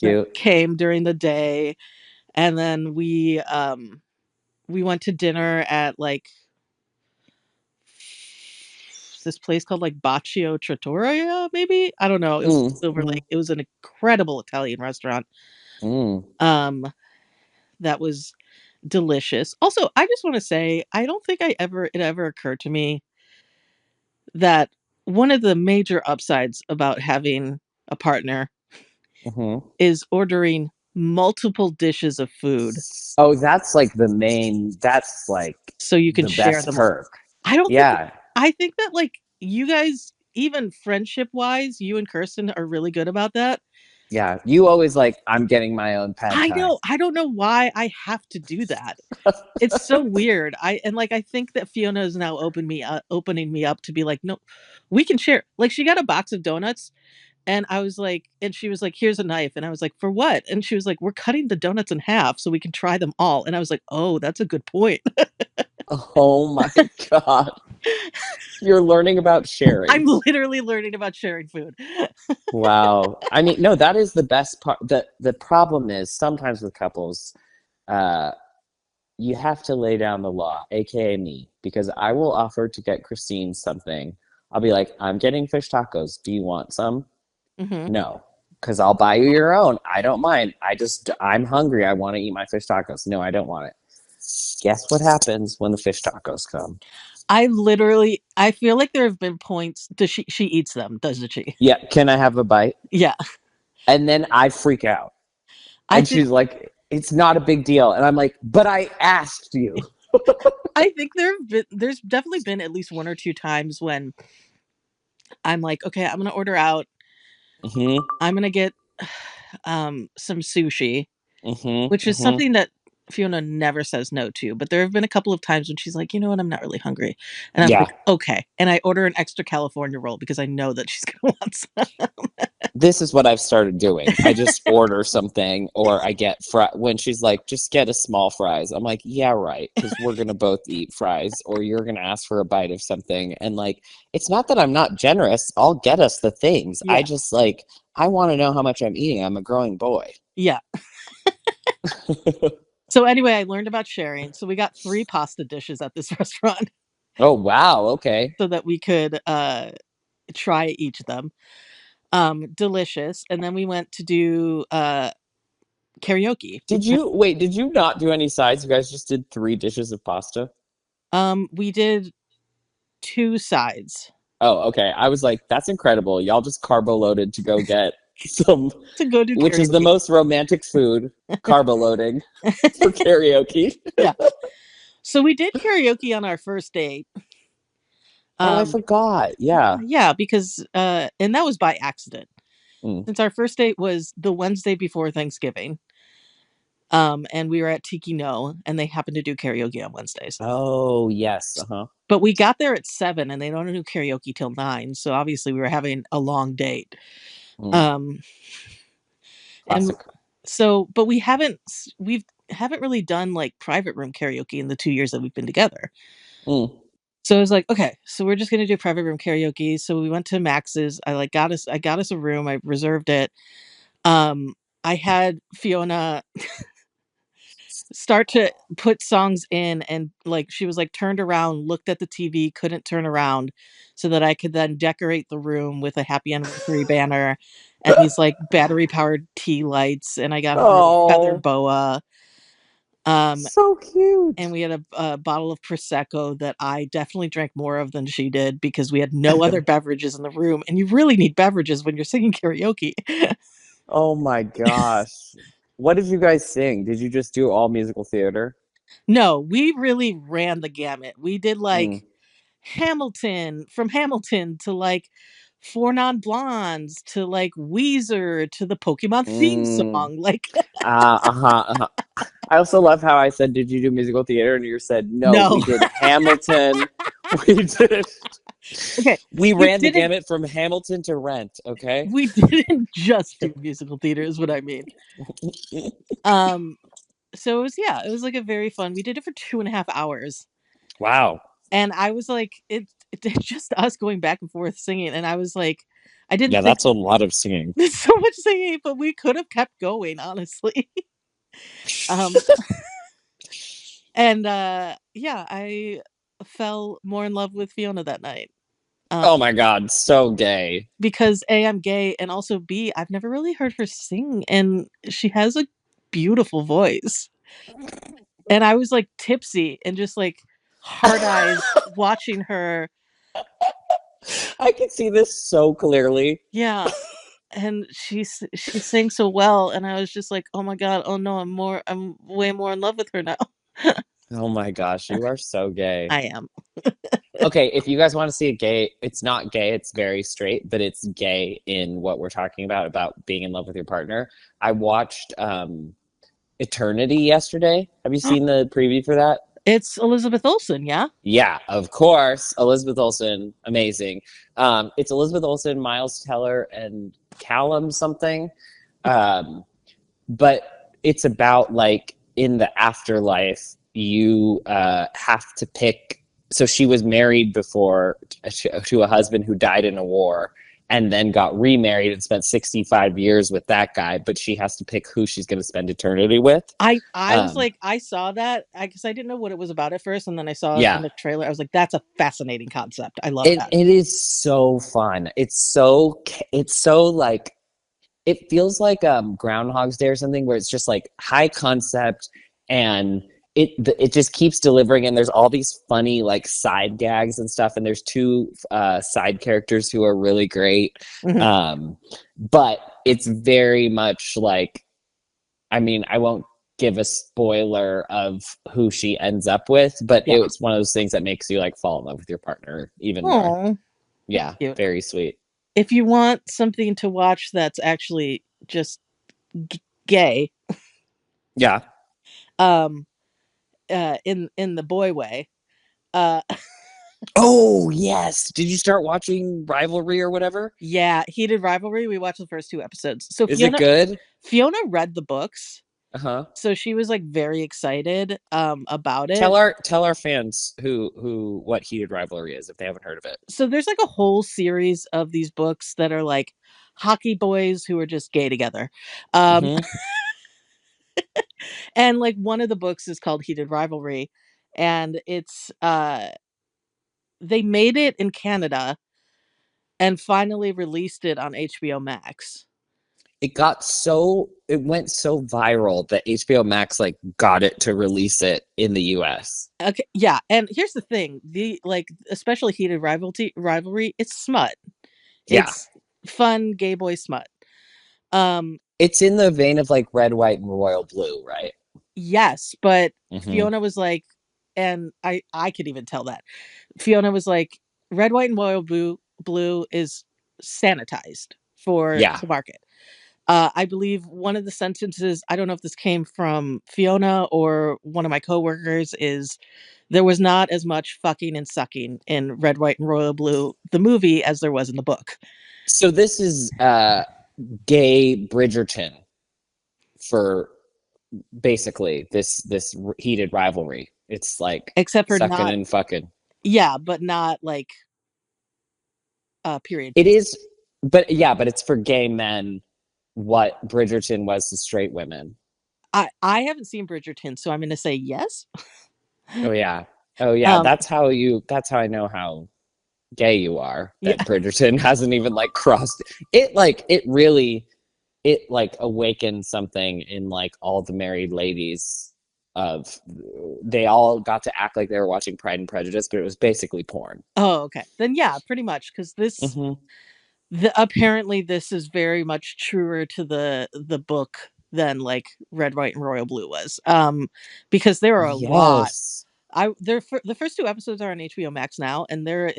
that Cute. came during the day, and then we went to dinner at, like, this place called, like, Baccio Trattoria, maybe? I don't know. It was Mm, Silver mm, Lake. It was an incredible Italian restaurant. mm. Um, that was delicious. Also, I just wanna say, I don't think it ever occurred to me that one of the major upsides about having a partner Mm-hmm. is ordering multiple dishes of food Oh, that's like the main. That's like so you can the share best them all. perk. I don't think Yeah, I think that like you guys, even friendship wise, you and Kirsten are really good about that. yeah. You always like, I'm getting my own pad I thai. know. I don't know why I have to do that. It's so weird. I think that Fiona is now opening me up to be like, no, we can share. Like she got a box of donuts and I was like, and she was like, here's a knife. And I was like, for what? And she was like, we're cutting the donuts in half so we can try them all. And I was like, oh, that's a good point. Oh my God. You're learning about sharing. I'm literally learning about sharing food. Wow. I mean, no, that is the best part. The problem is sometimes with couples, uh, you have to lay down the law, aka me, because I will offer to get Christine something. I'll be like, I'm getting fish tacos. Do you want some? Hmm. No, because I'll buy you your own. I don't mind. I'm hungry. I want to eat my fish tacos. No, I don't want it. Guess what happens when the fish tacos come? I feel like there have been points. Does she eats them? Doesn't she? Yeah, can I have a bite? Yeah, And then I freak out. I And think she's like, it's not a big deal. And I'm like, but I asked you. there's definitely been at least one or two times when I'm like, okay, I'm gonna order out. Mm-hmm. I'm gonna get some sushi, which Mm-hmm. is Mm-hmm. something that Fiona never says no to. But there have been a couple of times when she's like, you know what, I'm not really hungry, and I'm Yeah. like, okay, and I order an extra California roll because I know that she's gonna want some. This is what I've started doing. I just order something or I get when she's like, just get a small fries. I'm like, yeah, right. Because we're going to both eat fries or you're going to ask for a bite of something. And like, it's not that I'm not generous. I'll get us the things. I Yeah, just like, I want to know how much I'm eating. I'm a growing boy. yeah. So anyway, I learned about sharing. So we got 3 pasta dishes at this restaurant Oh, wow. Okay. so that we could try each of them. Delicious. And then we went to do karaoke. Did you not do any sides? You guys just did 3 dishes of pasta? We did 2 sides Oh, okay. I was like, that's incredible. Y'all just carbo loaded to go get some, to go do which is the karaoke. most romantic food, carbo loading for karaoke. Yeah. So we did karaoke on our first date. Oh, I Um forgot. Yeah. yeah, because and that was by accident. Mm. Since our first date was the Wednesday before Thanksgiving. And we were at Tiki No and they happened to do karaoke on Wednesdays. Oh, yes. Uh-huh. But we got there at 7 and they don't do karaoke till 9, so obviously we were having a long date. Mm. Um and Classic. so but we haven't really done like private room karaoke in the 2 years that we've been together. Mm. So I was like, okay, so we're just gonna do private room karaoke. So we went to Max's. I got us a room. I reserved it. Um, I had Fiona start to put songs in, and like she was like turned around, looked at the TV, couldn't turn around, so that I could then decorate the room with a happy anniversary banner and these like battery powered tea lights. And I got her a feather Oh, boa. Um, so cute. and we had a bottle of prosecco that I definitely drank more of than she did because we had no other beverages in the room, and you really need beverages when you're singing karaoke. Oh my gosh. What did you guys sing? Did you just do all musical theater? No, we really ran the gamut. We did Mm. like Hamilton, from Hamilton to like Four Non Blondes to like Weezer to the Pokemon theme Mm. song. Like, Uh-huh. Uh-huh. I also love how I said, "Did you do musical theater?" And you said, "No, no. we did Hamilton. We did. Okay. We We ran the didn't gamut from Hamilton to Rent." Okay. we didn't just do musical theater is what I mean. Um so it was like a very fun. We did it for 2.5 hours. Wow. And I was like, it's just us going back and forth singing. And I was like, I didn't Yeah, think that's a lot of singing. there's so much singing, but we could have kept going, honestly. um and yeah, I fell more in love with Fiona that night. Oh Um my God, so gay. because A, I'm gay, and also B, I've never really heard her sing, and she has a beautiful voice. And I was like tipsy and just like hard eyes watching her I can see this so clearly. Yeah. And she sang so well, and I was just like, "Oh my god, oh no, I'm way more in love with her now." Oh my gosh, you are so gay. I am. Okay, if you guys want to see a gay, it's not gay, it's very straight, but it's gay in what we're talking about being in love with your partner. I watched Eternity yesterday. Have you seen the preview for that? It's Elizabeth Olsen, yeah? Yeah, of course. Elizabeth Olsen, amazing. It's Elizabeth Olsen, Miles Teller, and Callum something. Um, but it's about like in the afterlife, you have to pick. So she was married before to a husband who died in a war and then got remarried and spent 65 years with that guy, but she has to pick who she's going to spend eternity with. I was like, I saw that because I didn't know what it was about at first, and then I saw it in Yeah, the trailer. I was like, that's a fascinating concept. I love it that. it is so fun. It's so like it feels like Groundhog's Day or something where it's just like high concept and it just keeps delivering and there's all these funny like side gags and stuff and there's two side characters who are really great. Mhm. Um, but it's very much like I mean I won't give a spoiler of who she ends up with, but Yeah. it's one of those things that makes you like fall in love with your partner even more. Oh, Yeah, cute. very sweet. If you want something to watch that's actually just gay, Yeah. um, in the boy way, uh, Oh, yes. Did you start watching Rivalry or whatever? yeah, Heated Rivalry. We watched the first two episodes. So Is it good? Fiona read the books, Uh-huh. so she was like very excited about it. Tell our fans who what Heated Rivalry is if they haven't heard of it. So there's like a whole series of these books that are like hockey boys who are just gay together. Um Mm-hmm. and like one of the books is called Heated Rivalry, and it's they made it in Canada and finally released it on HBO Max. It went so viral that HBO Max like got it to release it in the US. Okay, yeah, and here's the thing: the like, especially Heated Rivalry, it's smut. Yeah. It's fun gay boy smut. Um, It's in the vein of like Red, White, and Royal Blue, right? yes, but Mm-hmm. Fiona was like, and I could even tell that Fiona was like, Red, White, and Royal Blue is sanitized for Yeah. the market. I believe one of the sentences, I don't know if this came from Fiona or one of my coworkers, is there was not as much fucking and sucking in Red, White, and Royal Blue, the movie, as there was in the book. So this is gay Bridgerton for basically this heated rivalry. It's like Except for sucking not, and fucking. yeah, but not like period It pieces. is, but yeah, but it's for gay men what Bridgerton was to straight women. I haven't seen Bridgerton, so I'm going to say yes. Oh yeah. Oh yeah, um, that's how I know how gay you are. yeah, That Bridgerton hasn't even like crossed it like it really it like awakened something in like all the married ladies of they all got to act like they were watching Pride and Prejudice, but it was basically porn. oh, okay, then yeah, pretty much, because Hmm. apparently this is very much truer to the book than like Red, White, and Royal Blue was. Because there are a lot. Yes. The first two episodes are on HBO Max now, and there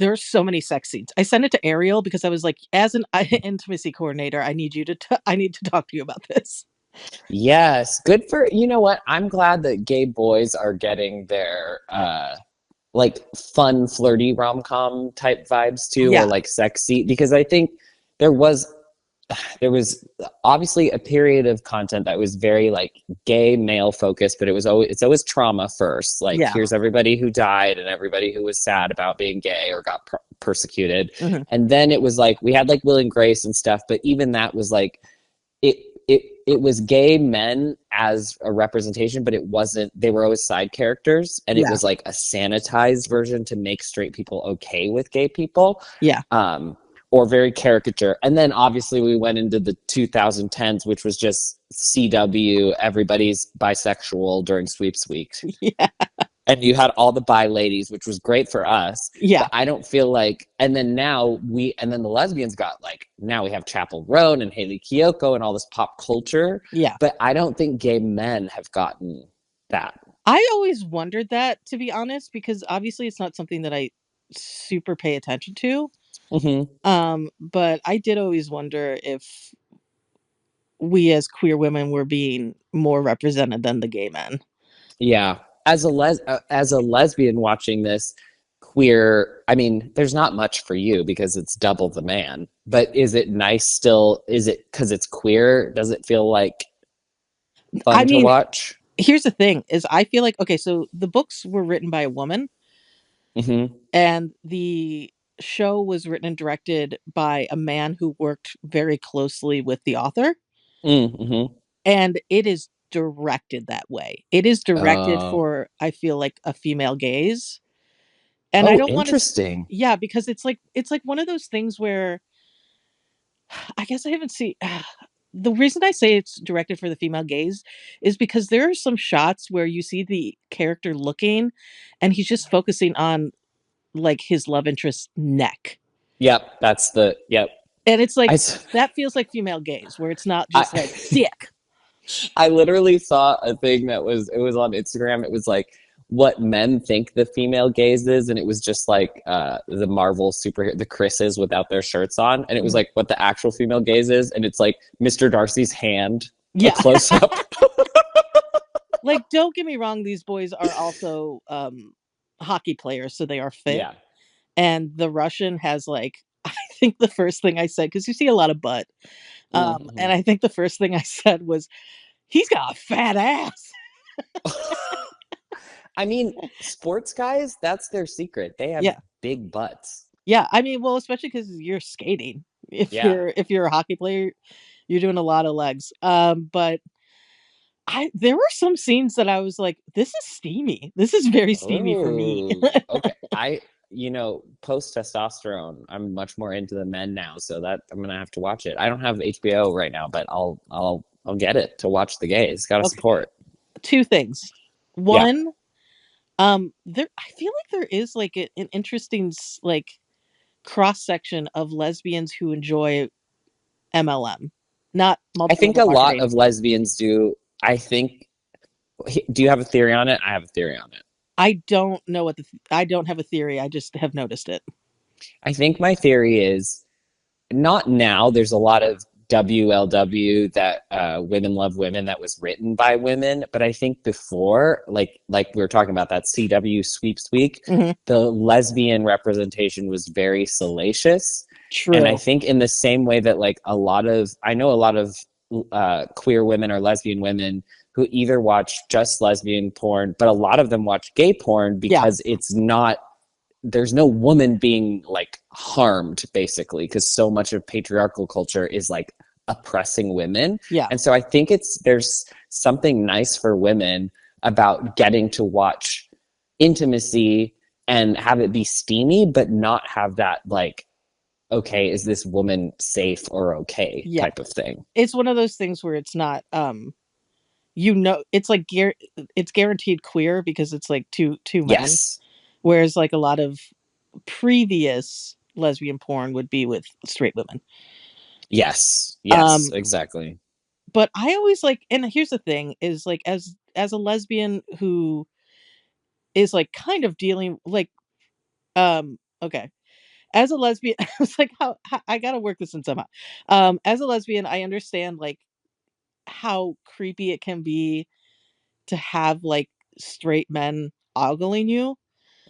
are so many sex scenes. I sent it to Ariel because I was like, as an intimacy coordinator, I need to talk to you about this. Yes. Good for you know what? I'm glad that gay boys are getting their like fun, flirty rom-com type vibes too, or Yeah, like sexy, because I think there was there was obviously a period of content that was very like gay male focused, but it's always trauma first. Like yeah, here's everybody who died and everybody who was sad about being gay or got persecuted, hmm, and then it was like we had like Will and Grace and stuff, but even that was like it it was gay men as a representation, but it wasn't. They were always side characters, and it yeah, was like a sanitized version to make straight people okay with gay people. yeah, Um, or very caricature. And then obviously we went into the 2010s, which was just CW, everybody's bisexual during sweeps week. yeah. and you had all the bi ladies, which was great for us. Yeah. But I don't feel like, and then now and then the lesbians got like, now we have Chapel Roan and Haley Kiyoko and all this pop culture. Yeah. But I don't think gay men have gotten that. I always wondered that, to be honest, because obviously it's not something that I super pay attention to. Mm-hmm. But I did always wonder if we as queer women were being more represented than the gay men. Yeah, as a lesbian watching this queer, I mean, there's not much for you because it's double the man. But is it nice still? Is it because it's queer? Does it feel like I fun to mean, watch? here's the thing is I feel like okay, so the books were written by a woman Mm-hmm. and the show was written and directed by a man who worked very closely with the author, Mm-hmm. and it is directed that way. It is directed Uh, for I feel like a female gaze. And I oh, don't want to interesting. yeah, because it's like one of those things where I guess I haven't seen the reason I say it's directed for the female gaze is because there are some shots where you see the character looking and he's just focusing on like his love interest's neck. Yep, that's the yep. And it's I, like s- that feels like female gaze where it's not I just like dick. I literally saw a thing that was it was on Instagram. It was like what men think the female gaze is, and it was just like the Marvel superhero the Chris's without their shirts on, and it was Mhm. like what the actual female gaze is, and it's like Mr. Darcy's hand, a Yeah. close up. Like don't get me wrong, these boys are also hockey players, so they are fit. Yeah. And the Russian has like I think the first thing I said because you see a lot of butt. Mm-hmm. And I think the first thing I said was, "He's got a fat ass." I mean, sports guys, that's their secret. They have Yeah, big butts. yeah. I mean, well, especially because you're skating. Yeah. If you're a hockey player, you're doing a lot of legs. But I there were some scenes that I was like, "This is steamy. This is very steamy for me." Oh, okay. Post testosterone, I'm much more into the men now, so that I'm gonna have to watch it. I don't have HBO right now, but I'll get it to watch the gays. Gotta Okay, support. two things. Yeah. One, there I feel like there is like an interesting like cross section of lesbians who enjoy MLM, not I multi think level a lot marketing. of lesbians do. I think do you have a theory on it? I have a theory on it. I don't know what I don't have a theory. I just have noticed it. I think my theory is not now. There's a lot of WLW that women love women that was written by women, but I think before, like we were talking about that CW sweeps week, Mhm. the lesbian representation was very salacious, and I True. think in the same way that like I know a lot of queer women or lesbian women who either watch just lesbian porn, but a lot of them watch gay porn Yeah. because it's not there's no woman being like harmed basically because so much of patriarchal culture is like oppressing women, Yeah. and so I think there's something nice for women about getting to watch intimacy and have it be steamy but not have that like, okay, is this woman safe or okay Yeah. type of thing. It's one of those things where it's not it's like it's guaranteed queer because it's like two men, Yes, whereas like a lot of previous lesbian porn would be with straight women. yes, yes, Um exactly. but I always like and here's the thing is like as a lesbian who is like kind of dealing like okay. As a lesbian, I was like, how I gotta work this in somehow. As a lesbian, I understand like how creepy it can be to have like straight men ogling you.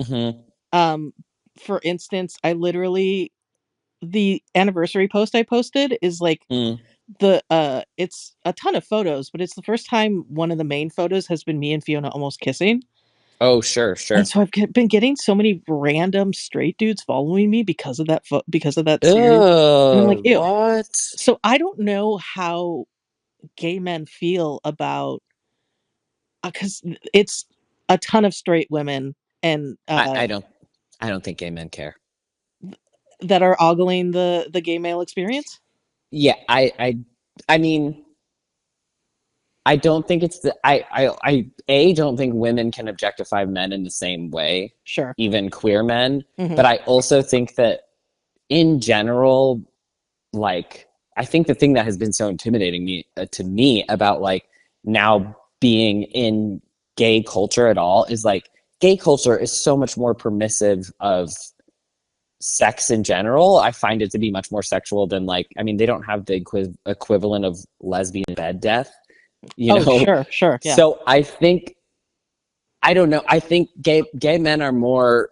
Hmm. Um, for instance, I literally the anniversary post I posted is like Mm. the it's a ton of photos, but it's the first time one of the main photos has been me and Fiona almost kissing. Oh, sure, And sure. so been getting so many random straight dudes following me because of because of that series. And I'm like, Ugh, ew. what? So I don't know how gay men feel about because it's a ton of straight women and I, I don't I don't think gay men care. that are ogling the gay male experience. Yeah, I mean, I don't think it's the I don't think women can objectify men in the same way, Sure. even queer men. Hmm. But I also think that in general, like I think the thing that has been so intimidating me to me about like now being in gay culture at all is like gay culture is so much more permissive of sex in general. I find it to be much more sexual than like I mean they don't have the equivalent of lesbian bed death, you Oh, know. sure, sure, yeah, So I think I don't know. I think gay men are more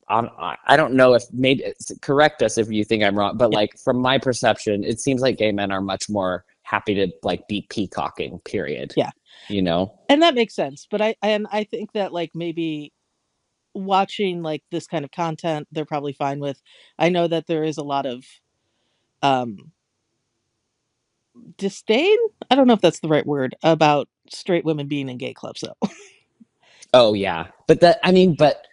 on. I don't know if maybe correct us if you think I'm wrong, but yeah, like from my perception, it seems like gay men are much more happy to like be peacocking. Period. yeah, You know. and that makes sense. But I think that like maybe watching like this kind of content, they're probably fine with. I know that there is a lot of um disdain. I don't know if that's the right word about straight women being in gay clubs, though. Oh yeah, but that I mean, but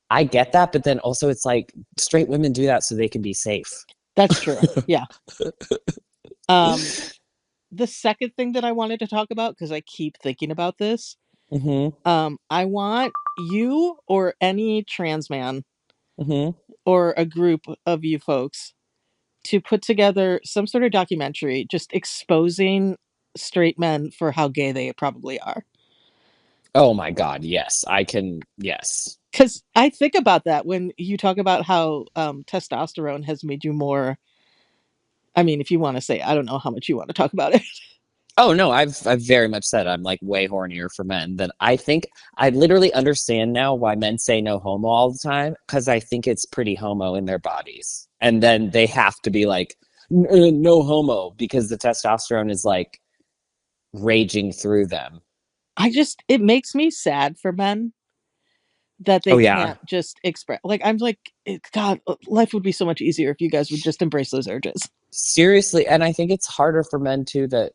I get that, but then also it's like straight women do that so they can be safe. That's true. Yeah. Um, the second thing that I wanted to talk about because I keep thinking about this, Mm-hmm. I want you or any trans man Mm-hmm. or a group of you folks to put together some sort of documentary just exposing straight men for how gay they probably are. Oh my God, yes, I can. Yes. Because I think about that when you talk about how testosterone has made you more. I mean, if you want to say, I don't know how much you want to talk about it. Oh no, I've very much said I'm like way hornier for men than I think. I literally understand now why men say no homo all the time because I think it's pretty homo in their bodies, and then they have to be like no homo because the testosterone is like raging through them. It makes me sad for men that they Oh yeah, can't just express. Like, I'm like, God, life would be so much easier if you guys would just embrace those urges. seriously, and I think it's harder for men too that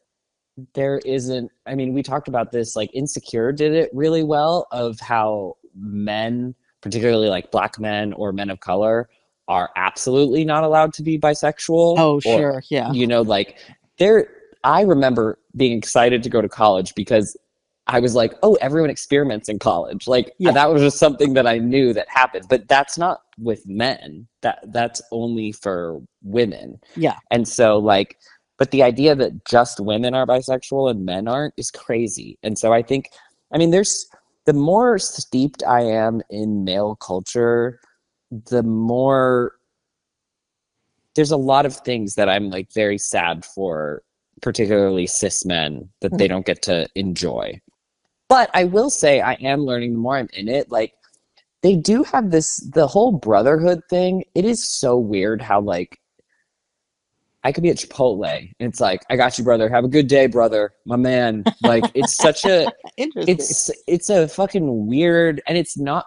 there isn't. I mean, we talked about this. Like Insecure did it really well of how men, particularly like black men or men of color, are absolutely not allowed to be bisexual Oh, or sure. Yeah. like there. I remember being excited to go to college because I was like, oh, everyone experiments in college. Like Yeah. that was just something that I knew that happened. But that's not with men. That's only for women. Yeah. And so like but the idea that just women are bisexual and men aren't is crazy. And so I think I mean there's the more steeped I am in male culture, the more there's a lot of things that I'm like very sad for, particularly cis men, that they don't get to enjoy. But I will say I am learning the more I'm in it. Like they do have the whole brotherhood thing. It is so weird how like I could be at Chipotle and it's like, I got you, brother. Have a good day, brother. My man. Like it's such a Interesting. it's a fucking weird and it's not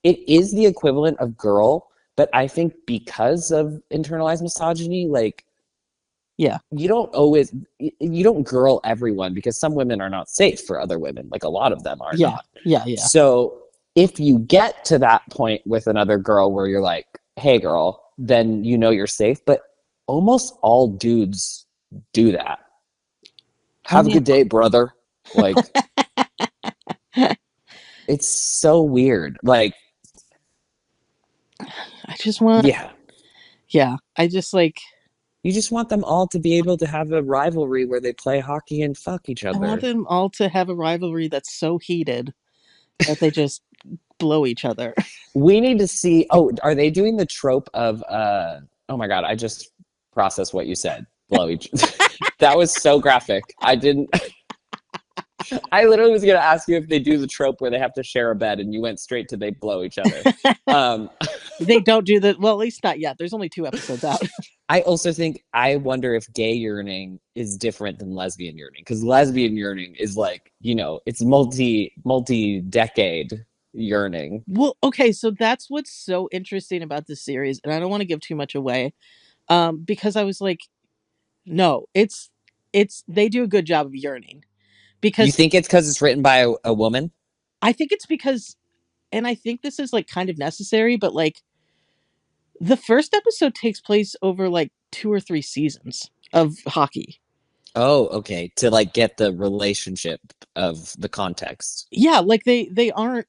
it is the equivalent of girl, but I think because of internalized misogyny, like Yeah. you don't girl everyone because some women are not safe for other women. Like a lot of them are Yeah. not. Yeah. Yeah. So if you get to that point with another girl where you're like, hey girl, then you know you're safe. But almost all dudes do that. I Have a mean, good day, brother. Like it's so weird. Like, I just want, yeah. yeah, I just like, You just want them all to be able to have a rivalry where they play hockey and fuck each I want other. them all to have a rivalry that's so heated that they just blow each other. We need to see. Oh, are they doing the trope of? Oh my god! I just processed what you said. Blow each. That was so graphic. I didn't. I literally was gonna ask you if they do the trope where they have to share a bed, and you went straight to they blow each other. Um, They don't do that. Well, at least not yet. There's only 2 episodes out. I also think I wonder if gay yearning is different than lesbian yearning because lesbian yearning is like it's multi decade yearning. Well, okay, so that's what's so interesting about this series, and I don't want to give too much away, because I was like, no, it's they do a good job of yearning You because think it's because it's written by a woman? I think it's because, and I think this is like kind of necessary, but like the first episode takes place over like 2 or 3 seasons of hockey. Oh, okay. To like get the relationship of the context. Yeah, like they aren't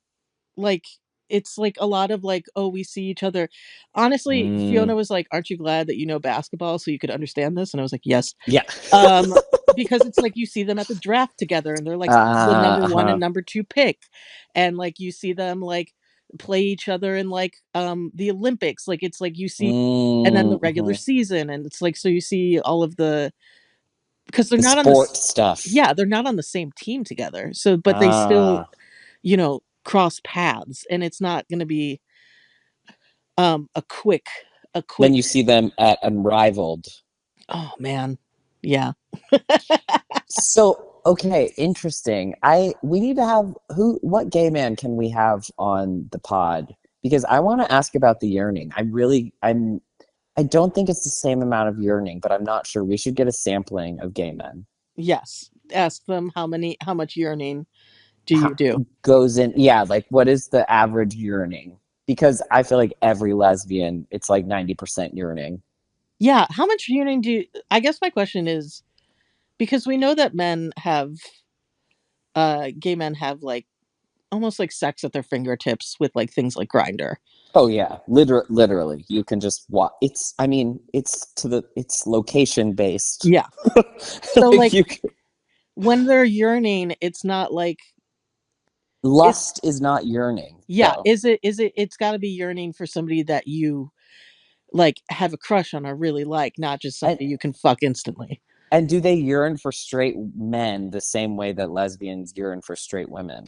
like it's like a lot of like, oh, we see each other. Honestly, Mm, Fiona was like, "Aren't you glad that you know basketball so you could understand this?" And I was like, "Yes." yeah. Um, because it's like you see them at the draft together and they're like the number 1 and Uh-huh. number 2 pick. And like you see them like play each other in like the Olympics. Like it's like you see and then the regular Mm-hmm. season and it's like so you see all of the because they're The not on this sport stuff. yeah, they're not on the same team together. So but they still, Ah. cross paths and it's not going to be a quick a Then quick you see them at Unrivaled. oh man. Yeah. So, okay, interesting. We need to have what gay man can we have on the pod? Because I want to ask about the yearning. I don't think it's the same amount of yearning, but I'm not sure. We should get a sampling of gay men. Yes. Ask them how much yearning do How you do? goes in, yeah, like what is the average yearning? Because I feel like every lesbian, it's like 90% yearning. Yeah, how much yearning do you I guess my question is because we know that men have gay men have like almost like sex at their fingertips with like things like Grinder. Oh yeah, literally, you can just walk. I mean, it's location based. Yeah. So Like like you, when they're yearning, it's not like it lust is not yearning yeah, though. it's got to be yearning for somebody that you like have a crush on or really like, not just And somebody you can fuck instantly. and do they yearn for straight men the same way that lesbians yearn for straight women?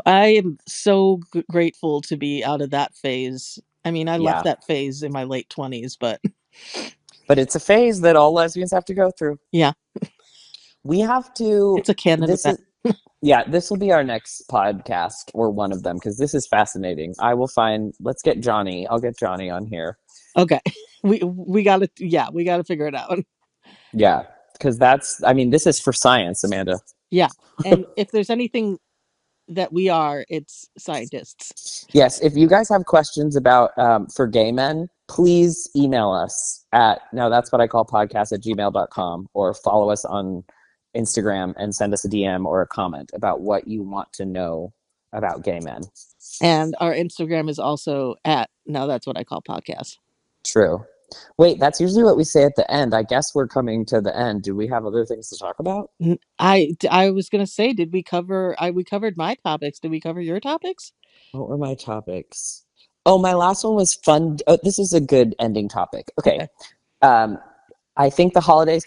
I am so grateful to be out of that phase. I mean, I left Yeah, that phase in my late 20s, but but it's a phase that all lesbians have to go through. yeah, We have to. it's a canon This event. is Yeah, this will be our next podcast or one of them because this is fascinating. I will find. Let's get Johnny. I'll get Johnny on here. Okay. We got to yeah, we got to figure it out. Yeah, because that's. I mean, this is for science, Amanda. Yeah. And if there's anything that we are, it's scientists. Yes, if you guys have questions about for gay men, please email us at now that's what I call podcast at gmail.com or follow us on Instagram and send us a DM or a comment about what you want to know about gay men. And our Instagram is also at now that's what I call podcast. True. Wait, that's usually what we say at the end. I guess we're coming to the end. Do we have other things to talk about? I was going to say did we covered my topics. Did we cover your topics? What were my topics? Oh, my last one was fun. Oh, this is a good ending topic. Okay. Okay. Um, I think the holidays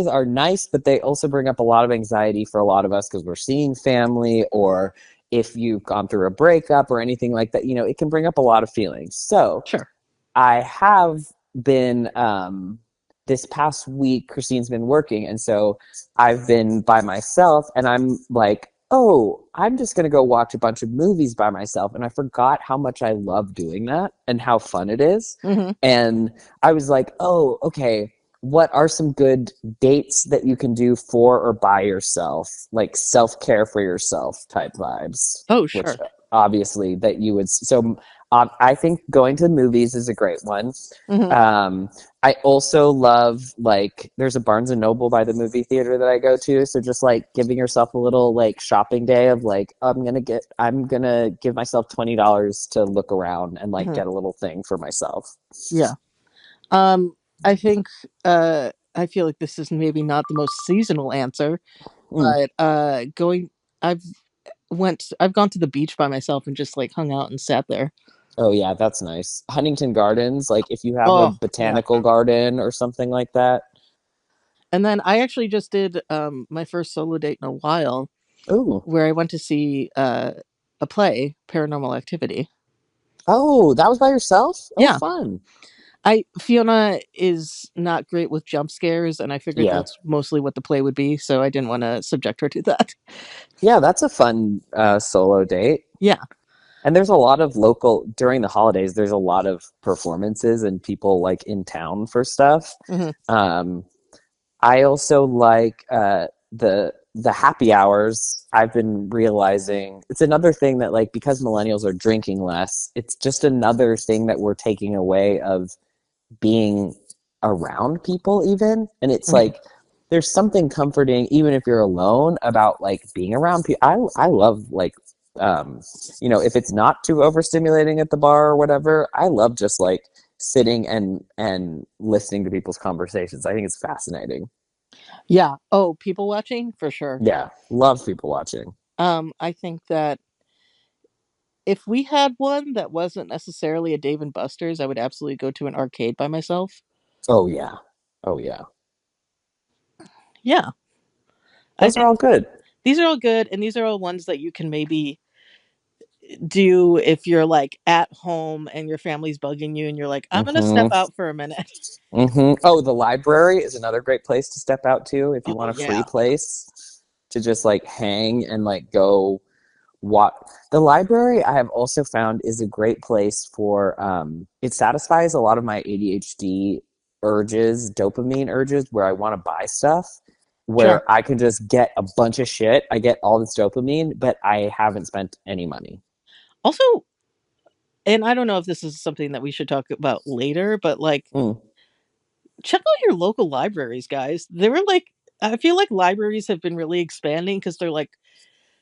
are nice, but they also bring up a lot of anxiety for a lot of us because we're seeing family, or if you've gone through a breakup or anything like that, it can bring up a lot of feelings. So Sure. I have been this past week, Christine's been working, and so I've been by myself, and I'm like, oh, I'm just gonna go watch a bunch of movies by myself, and I forgot how much I love doing that and how fun it is. Mhm. And I was like, oh, okay, what are some good dates that you can do for or by yourself, like self-care for yourself type vibes, Oh, which sure. obviously that you would. So I think going to the movies is a great one. Mhm. um I also love, like, there's a Barnes and Noble by the movie theater that I go to, so just like giving yourself a little like shopping day of like, I'm gonna give myself $20 to look around and like Mhm. get a little thing for myself. Yeah. I think I feel like this is maybe not the most seasonal answer, Mm. but going I've I've gone to the beach by myself and just like hung out and sat there. Oh yeah, that's nice. Huntington Gardens, like if you have a Oh, yeah. botanical garden or something like that. And then I actually just did my first solo date in a while Oh, where I went to see a play, Paranormal Activity. oh, that was by yourself? Oh, Yeah. fun. I Fiona is not great with jump scares and I figured Yeah. that's mostly what the play would be, so I didn't want to subject her to that. Yeah, that's a fun solo date. Yeah. And there's a lot of local during the holidays. There's a lot of performances and people like in town for stuff. Mhm. Um, I also like the happy hours. I've been realizing it's another thing that, like, because millennials are drinking less, it's just another thing that we're taking away of being around people even, and it's Mhm. like there's something comforting even if you're alone about like being around people. I love like um if it's not too overstimulating at the bar or whatever, I love just like sitting and listening to people's conversations. I think it's fascinating. Yeah. Oh, people watching for sure. Yeah, love people watching. I think that if we had one that wasn't necessarily a Dave and Buster's, I would absolutely go to an arcade by myself. Oh yeah. Oh yeah. Yeah. I Those are think all good. these are all good, and these are all ones that you can maybe do if you're like at home and your family's bugging you and you're like, I'm gonna step Mhm. out for a minute. Mhm. Oh, the library is another great place to step out to if you Oh want a free yeah. place to just like hang and like go what the library I have also found is a great place for it satisfies a lot of my ADHD urges, dopamine urges where I want to buy stuff Sure. where I can just get a bunch of shit. I get all this dopamine, but I haven't spent any money. Also, and I don't know if this is something that we should talk about later, but like Mm. check out your local libraries, guys. They were like I feel like libraries have been really expanding because they're like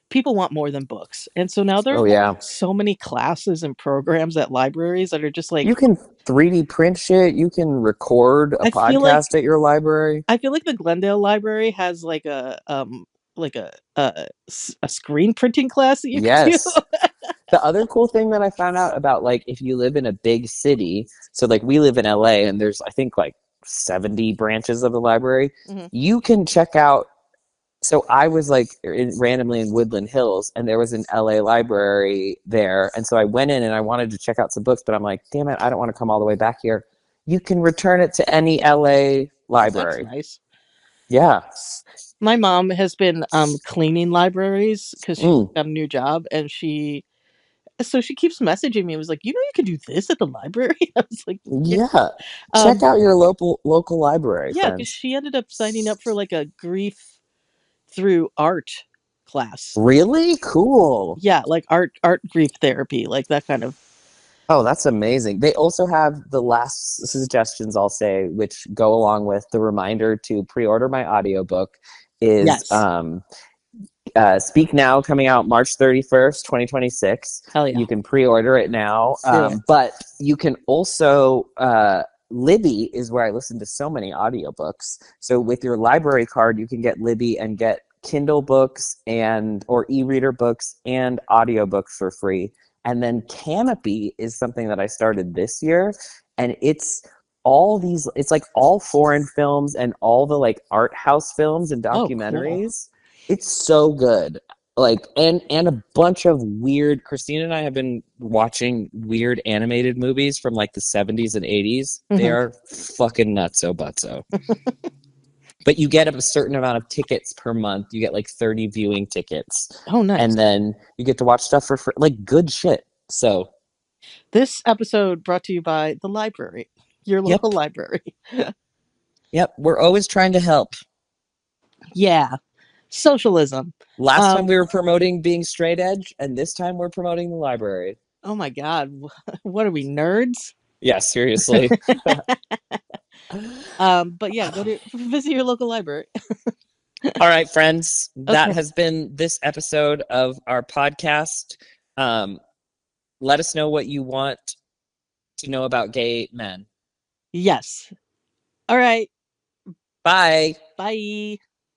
people want more than books. And so now there are Oh like yeah. so many classes and programs at libraries that are just like You can 3D print shit, you can record a I feel like podcast at your library. I feel like the Glendale Library has like a screen printing class that you could do. Yes. The other cool thing that I found out about like if you live in a big city, so like we live in LA and there's I think like 70 branches of the library, Mhm. you can check out. So I was like randomly in Woodland Hills and there was an LA library there, and so I went in and I wanted to check out some books, but I'm like, damn it, I don't want to come all the way back here. You can return it to any LA Oh, that's library. nice. Yeah. My mom has been cleaning libraries because she Mm. got a new job, and she keeps messaging me. It was like, you can do this at the library. I was like, yeah. Yeah. Check Um, out your local library, yeah, because friends. she ended up signing up for like a grief through art class. Really cool. Yeah, like art grief therapy, like that kind of. Oh, that's amazing. They also have the last suggestions I'll say, which go along with the reminder to pre-order my audiobook, is Yes, Speak Now, coming out March 31st, 2026. hell yeah, You can pre-order it now. do it. But you can also Libby is where I listen to so many audiobooks. So with your library card, you can get Libby and get Kindle books and or e-reader books and audiobooks for free. And then Canopy is something that I started this year, and it's like all foreign films and all the like art house films and Oh, cool. documentaries. It's so good. Like and a bunch of weird Christina and I have been watching weird animated movies from like the 70s and 80s. They Hmm. are fucking nutso butso. But you get a certain amount of tickets per month. You get like 30 viewing tickets. Oh, nice. And then you get to watch stuff for free, like good shit. So, This episode brought to you by the library, your local yep. library. Yep, we're always trying to help. Yeah, socialism. Last time Um, we were promoting being straight edge, and this time we're promoting the library. oh my God, what are we nerds? Yeah, seriously. But yeah, go to visit your local library. All right, friends, that Okay. has been this episode of our podcast. Um, let us know what you want to know about gay men. Yes. All right. Bye. Bye.